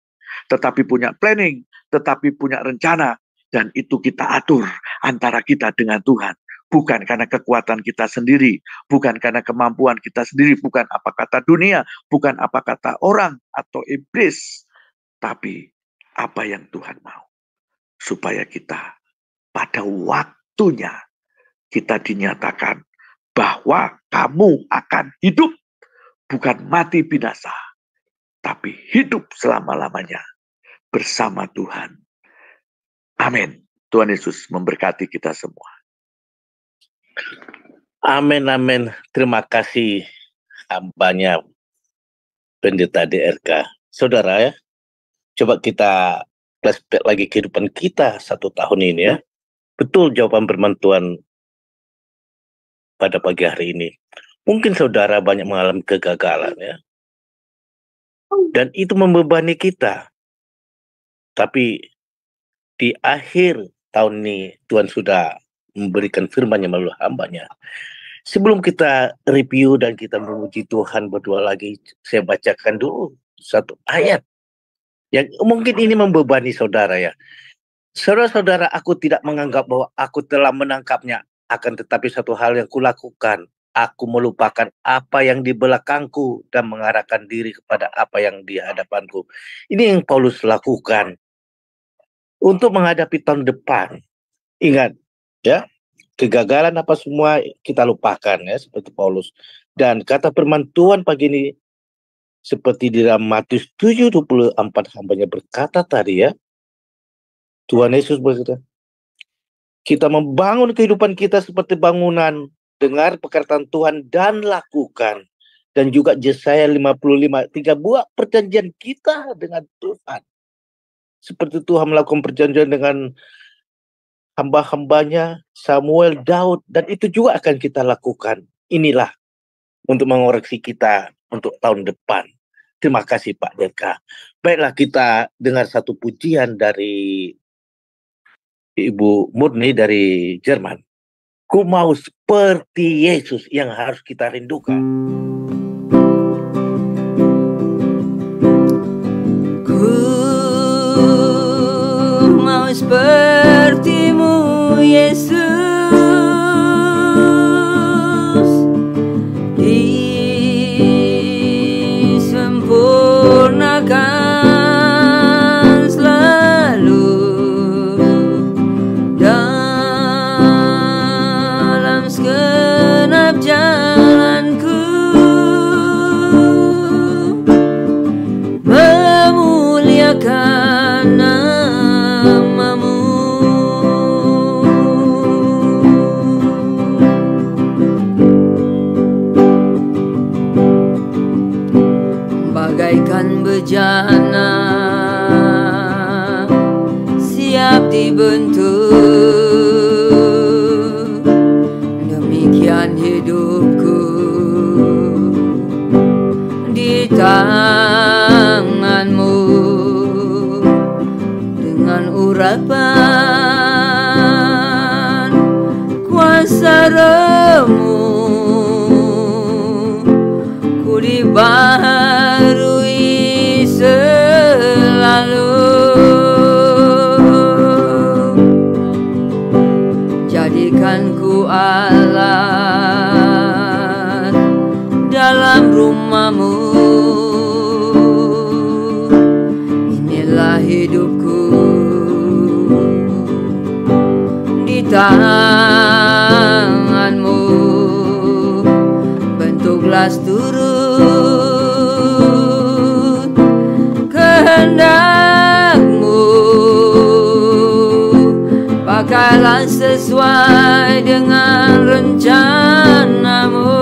Tetapi punya planning, tetapi punya rencana. Dan itu kita atur antara kita dengan Tuhan. Bukan karena kekuatan kita sendiri, bukan karena kemampuan kita sendiri, bukan apa kata dunia, bukan apa kata orang atau iblis, tapi apa yang Tuhan mau. Supaya kita pada waktunya kita dinyatakan bahwa kamu akan hidup, bukan mati binasa, tapi hidup selama-lamanya bersama Tuhan. Amin. Tuhan Yesus memberkati kita semua. Amin, amin. Terima kasih hambanya Pendeta DRK. Saudara ya, coba kita flashback lagi kehidupan kita 1 tahun ini ya. Betul jawaban firman Tuhan pada pagi hari ini. Mungkin saudara banyak mengalami kegagalan ya. Dan itu membebani kita. Tapi di akhir tahun ini Tuhan sudah memberikan firman-Nya melalui hambanya. Sebelum kita review dan kita memuji Tuhan berdua lagi, saya bacakan dulu satu ayat yang mungkin ini membebani saudara ya. Saudara-saudara, aku tidak menganggap bahwa aku telah menangkapnya, akan tetapi satu hal yang kulakukan, aku melupakan apa yang di belakangku dan mengarahkan diri kepada apa yang di hadapanku. Ini yang Paulus lakukan untuk menghadapi tahun depan. Ingat, ya, kegagalan apa semua kita lupakan ya, seperti Paulus. Dan kata firman Tuhan pagi ini seperti di dalam Matius 7:24 hambanya berkata tadi ya. Tuhan Yesus berkata, kita membangun kehidupan kita seperti bangunan, dengar perkataan Tuhan dan lakukan. Dan juga Yesaya 55, 3 buah perjanjian kita dengan Tuhan. Seperti Tuhan melakukan perjanjian dengan hamba-hambanya Samuel, Daud, dan itu juga akan kita lakukan. Inilah untuk mengoreksi kita untuk tahun depan. Terima kasih Pak Deka. Baiklah, kita dengar satu pujian dari Ibu Murni dari Jerman. Ku mau seperti Yesus yang harus kita rindukan. Ku mau seperti-Mu Yesus, disempurnakan selalu dalam segenap jalanku, memuliakan nama-Mu bejana, siap dibentuk. Demikian hidupku di tanganmu, dengan urapan kuasa Roh-Mu ku dibaharui selalu. Jadikan ku alat dalam rumah-Mu, inilah hidupku di tangan-Mu, bentuklah seturut kehendak-Mu, pakailah sesuai dengan rencana-Mu.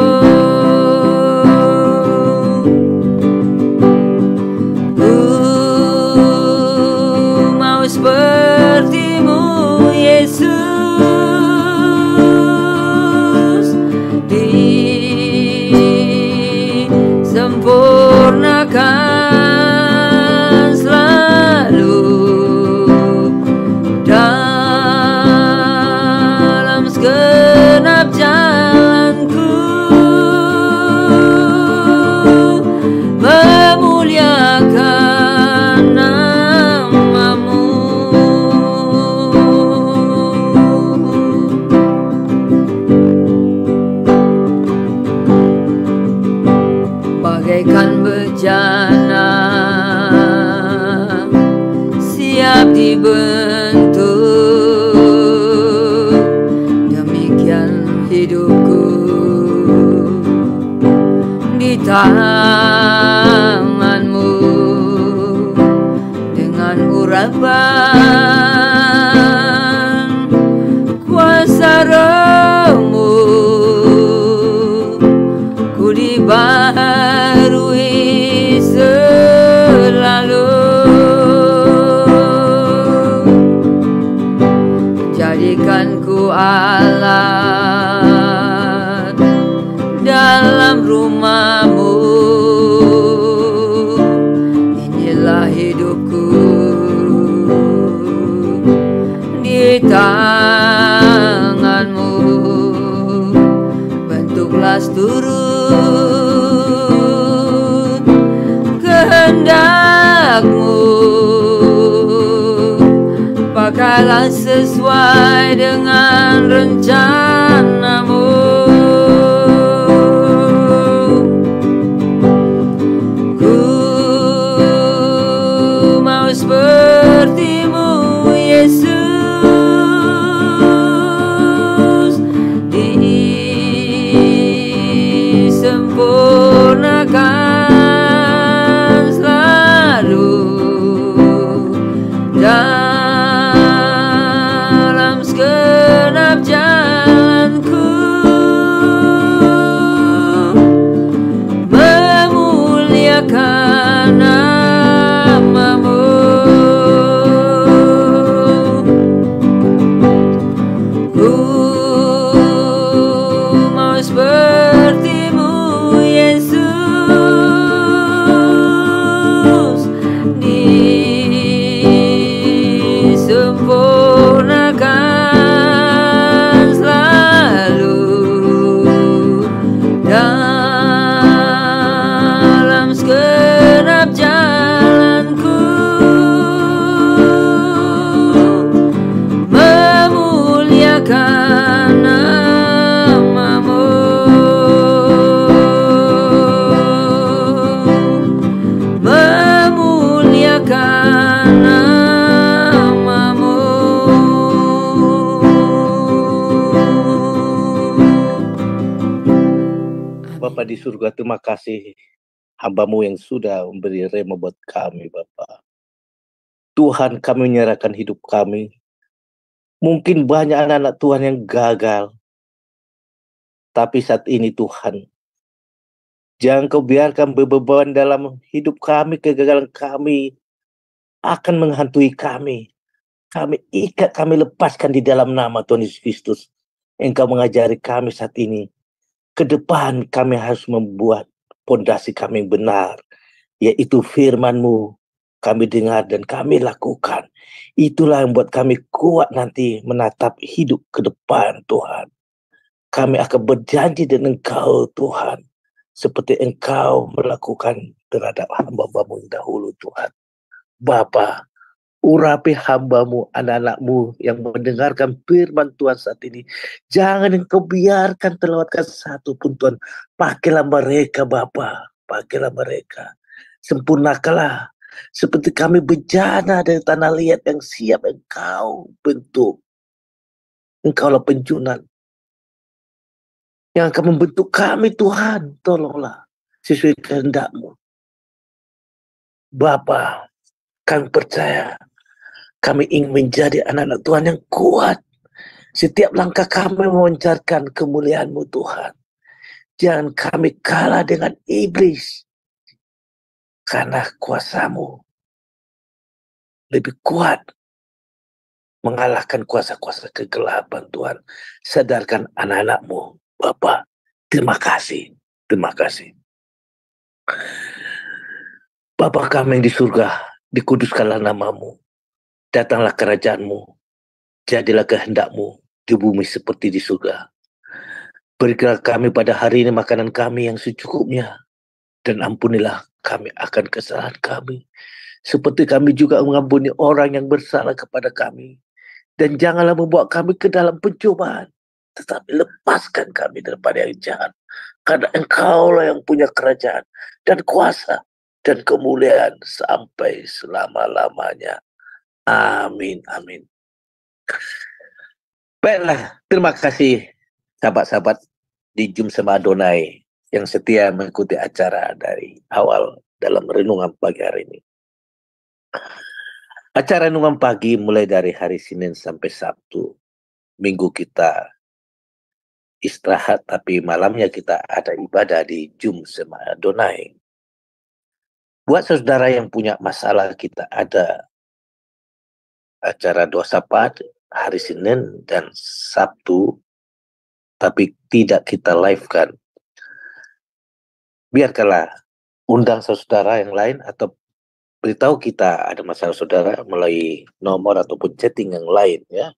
Ku mau seperti-Mu, Yesus, disempurnakan selalu dalam segenap jalanku, memuliakan nama-Mu. Bagaikan bejana, siap dibentuk. Demikian hidupku di tangan-Mu, dengan urapan kuasa Roh-Mu ku dibaharui selalu. Jadikan ku alat dalam rumah-Mu, inilah hidupku di tangan-Mu, bentuklah seturut kehendak-Mu, pakailah sesuai dengan rencana-Mu. Ku mau seperti-Mu, Yesus, disempurnakan selalu dalam segenap jalanku, memuliakan nama-Mu. Ku mau seperti-Mu, Yesus, disempurnakan selalu dalam segenap jalanku, memuliakan nama-Mu. Memuliakan nama-Mu. Bapa di surga, terima kasih hamba-Mu yang sudah memberi rema buat kami, Bapa. Tuhan, kami menyerahkan hidup kami. Mungkin banyak anak-anak Tuhan yang gagal, tapi saat ini Tuhan, Jangan kau biarkan beban dalam hidup kami, kegagalan kami akan menghantui kami. Kami ikat, kami lepaskan di dalam nama Tuhan Yesus Kristus. Engkau mengajari kami saat ini. Ke depan kami harus membuat pondasi kami yang benar, yaitu firman-Mu. Kami dengar dan kami lakukan. Itulah yang buat kami kuat nanti menatap hidup ke depan, Tuhan. Kami akan berjanji dengan Engkau, Tuhan, seperti Engkau melakukan terhadap hamba-Mu yang dahulu, Tuhan. Bapa, urapi hamba-Mu, anak-anak-Mu yang mendengarkan firman Tuhan saat ini. Jangan Engkau biarkan terlewatkan satu pun, Tuhan. Pakailah mereka, Bapa. Pakailah mereka. Sempurnakanlah. Seperti kami bejana dari tanah liat yang siap Engkau bentuk. Engkaulah penjunan yang akan membentuk kami, Tuhan. Tolonglah sesuai kehendak-Mu. Bapa, kami percaya kami ingin menjadi anak-anak Tuhan yang kuat. Setiap langkah kami memancarkan kemuliaan-Mu, Tuhan. Jangan kami kalah dengan iblis. Karena kuasa-Mu lebih kuat mengalahkan kuasa-kuasa kegelapan, Tuhan. Sadarkan anak-anak-Mu, Bapa. Terima kasih. Terima kasih. Bapa kami yang di surga, dikuduskanlah nama-Mu. Datanglah kerajaan-Mu. Jadilah kehendak-Mu di bumi seperti di surga. Berikanlah kami pada hari ini makanan kami yang secukupnya. Dan ampunilah kami akan kesalahan kami. Seperti kami juga mengampuni orang yang bersalah kepada kami. Dan janganlah membawa kami ke dalam pencobaan. Tetapi lepaskan kami daripada yang jahat. Karena Engkaulah yang punya kerajaan dan kuasa dan kemuliaan sampai selama-lamanya. Amin, amin. Baiklah, terima kasih sahabat-sahabat di Jum Sema Adonai yang setia mengikuti acara dari awal dalam renungan pagi hari ini. Acara renungan pagi mulai dari hari Senin sampai Sabtu. Minggu kita istirahat, tapi malamnya kita ada ibadah di Jum Sema Adonai. Buat saudara yang punya masalah, kita ada acara doa syafaat hari Senin dan Sabtu, tapi tidak kita live-kan. Biarkanlah undang saudara yang lain atau beritahu kita ada masalah saudara melalui nomor ataupun chatting yang lain, ya.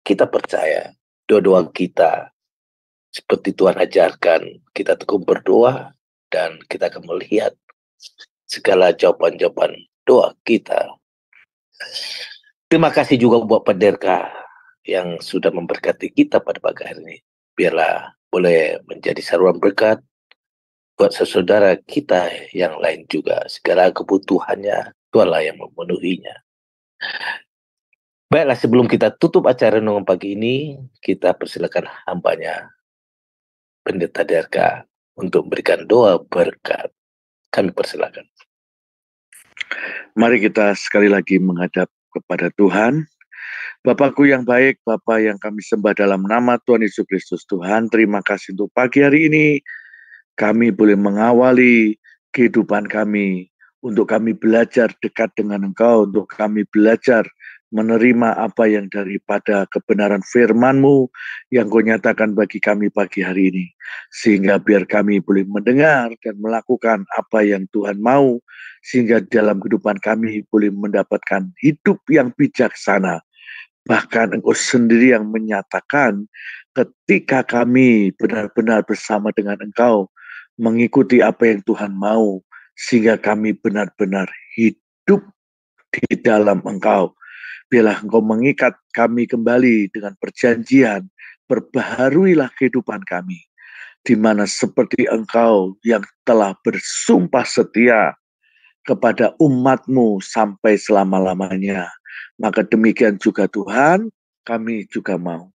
Kita percaya doa-doa kita seperti Tuhan ajarkan, kita tekun berdoa dan kita akan melihat segala jawaban-jawaban doa kita. Terima kasih juga buat Penderka yang sudah memberkati kita pada pagi hari ini. Biarlah boleh menjadi saluran berkat buat saudara kita yang lain juga. Segala kebutuhannya Tuhanlah yang memenuhinya. Baiklah, sebelum kita tutup acara renungan pagi ini, kita persilakan hambanya Pendeta Derka untuk memberikan doa berkat. Kami persilakan. Mari kita sekali lagi menghadap kepada Tuhan. Bapakku yang baik, Bapa yang kami sembah dalam nama Tuhan Yesus Kristus. Tuhan, terima kasih untuk pagi hari ini. Kami boleh mengawali kehidupan kami, untuk kami belajar dekat dengan Engkau, untuk kami belajar menerima apa yang daripada kebenaran firman-Mu yang Kau nyatakan bagi kami pagi hari ini. Sehingga biar kami boleh mendengar dan melakukan apa yang Tuhan mau, sehingga dalam kehidupan kami boleh mendapatkan hidup yang bijaksana. Bahkan Engkau sendiri yang menyatakan ketika kami benar-benar bersama dengan Engkau, mengikuti apa yang Tuhan mau, sehingga kami benar-benar hidup di dalam Engkau. Biarlah Engkau mengikat kami kembali dengan perjanjian, perbaharuilah kehidupan kami, di mana seperti Engkau yang telah bersumpah setia kepada umat-Mu sampai selama-lamanya. Maka demikian juga Tuhan, kami juga mau.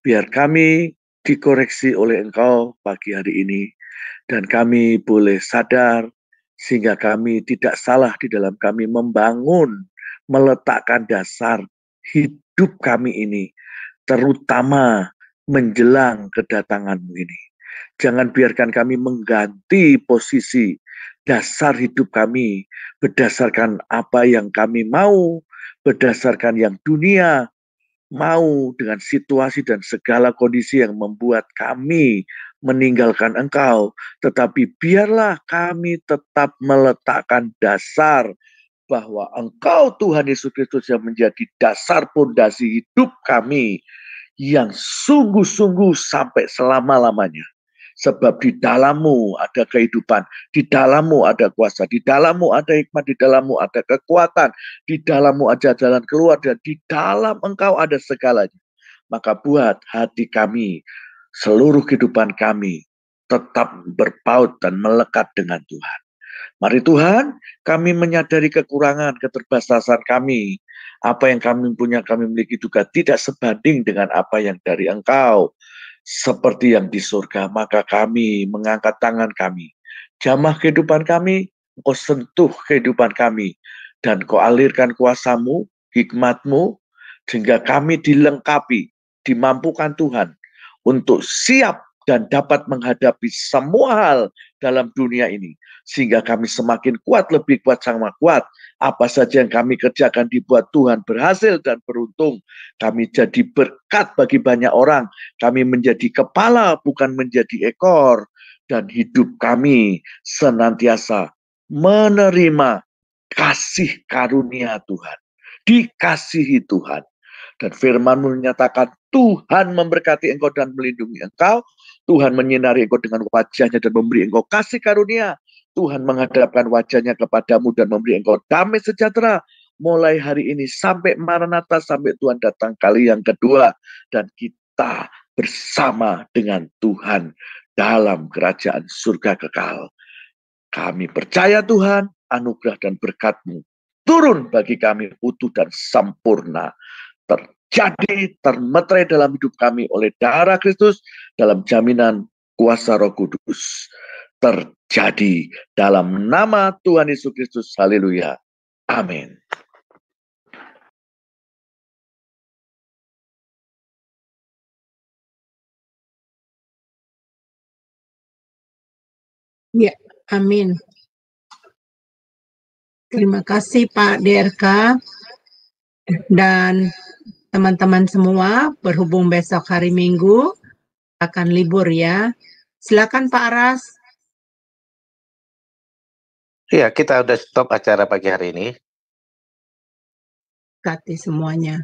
Biar kami dikoreksi oleh Engkau pagi hari ini, dan kami boleh sadar, sehingga kami tidak salah di dalam kami membangun, meletakkan dasar hidup kami ini, terutama menjelang kedatangan-Mu ini. Jangan biarkan kami mengganti posisi dasar hidup kami berdasarkan apa yang kami mau, berdasarkan yang dunia mau, dengan situasi dan segala kondisi yang membuat kami meninggalkan Engkau. Tetapi biarlah kami tetap meletakkan dasar bahwa Engkau Tuhan Yesus Kristus yang menjadi dasar pondasi hidup kami yang sungguh-sungguh sampai selama-lamanya. Sebab di dalammu ada kehidupan, di dalammu ada kuasa, di dalammu ada hikmat, di dalammu ada kekuatan, di dalammu ada jalan keluar, dan di dalam Engkau ada segalanya. Maka buat hati kami, seluruh kehidupan kami tetap berpaut dan melekat dengan Tuhan. Mari Tuhan, kami menyadari kekurangan, keterbatasan kami. Apa yang kami punya, kami miliki juga tidak sebanding dengan apa yang dari Engkau. Seperti yang di surga, maka kami mengangkat tangan kami. Jamah kehidupan kami, Engkau sentuh kehidupan kami. Dan Kau alirkan kuasa-Mu, hikmat-Mu, sehingga kami dilengkapi, dimampukan Tuhan untuk siap dan dapat menghadapi semua hal dalam dunia ini. Sehingga kami semakin kuat, lebih kuat, sama kuat. Apa saja yang kami kerjakan dibuat Tuhan berhasil dan beruntung. Kami jadi berkat bagi banyak orang. Kami menjadi kepala, bukan menjadi ekor. Dan hidup kami senantiasa menerima kasih karunia Tuhan. Dikasihi Tuhan. Dan firman-Mu menyatakan Tuhan memberkati engkau dan melindungi engkau. Tuhan menyinari engkau dengan wajahnya dan memberi engkau kasih karunia. Tuhan menghadapkan wajahnya kepadamu dan memberi engkau damai sejahtera. Mulai hari ini sampai Maranatha, sampai Tuhan datang kali yang kedua. Dan kita bersama dengan Tuhan dalam kerajaan surga kekal. Kami percaya Tuhan, anugerah dan berkat-Mu turun bagi kami utuh dan sempurna. Terjadi, termeterai dalam hidup kami oleh darah Kristus dalam jaminan kuasa Roh Kudus. Terjadi dalam nama Tuhan Yesus Kristus. Haleluya. Amin. Ya, amin. Terima kasih Pak DRK dan teman-teman semua. Berhubung besok hari Minggu akan libur ya. Silakan Pak Aras. Iya, kita udah stop acara pagi hari ini. Berkati semuanya.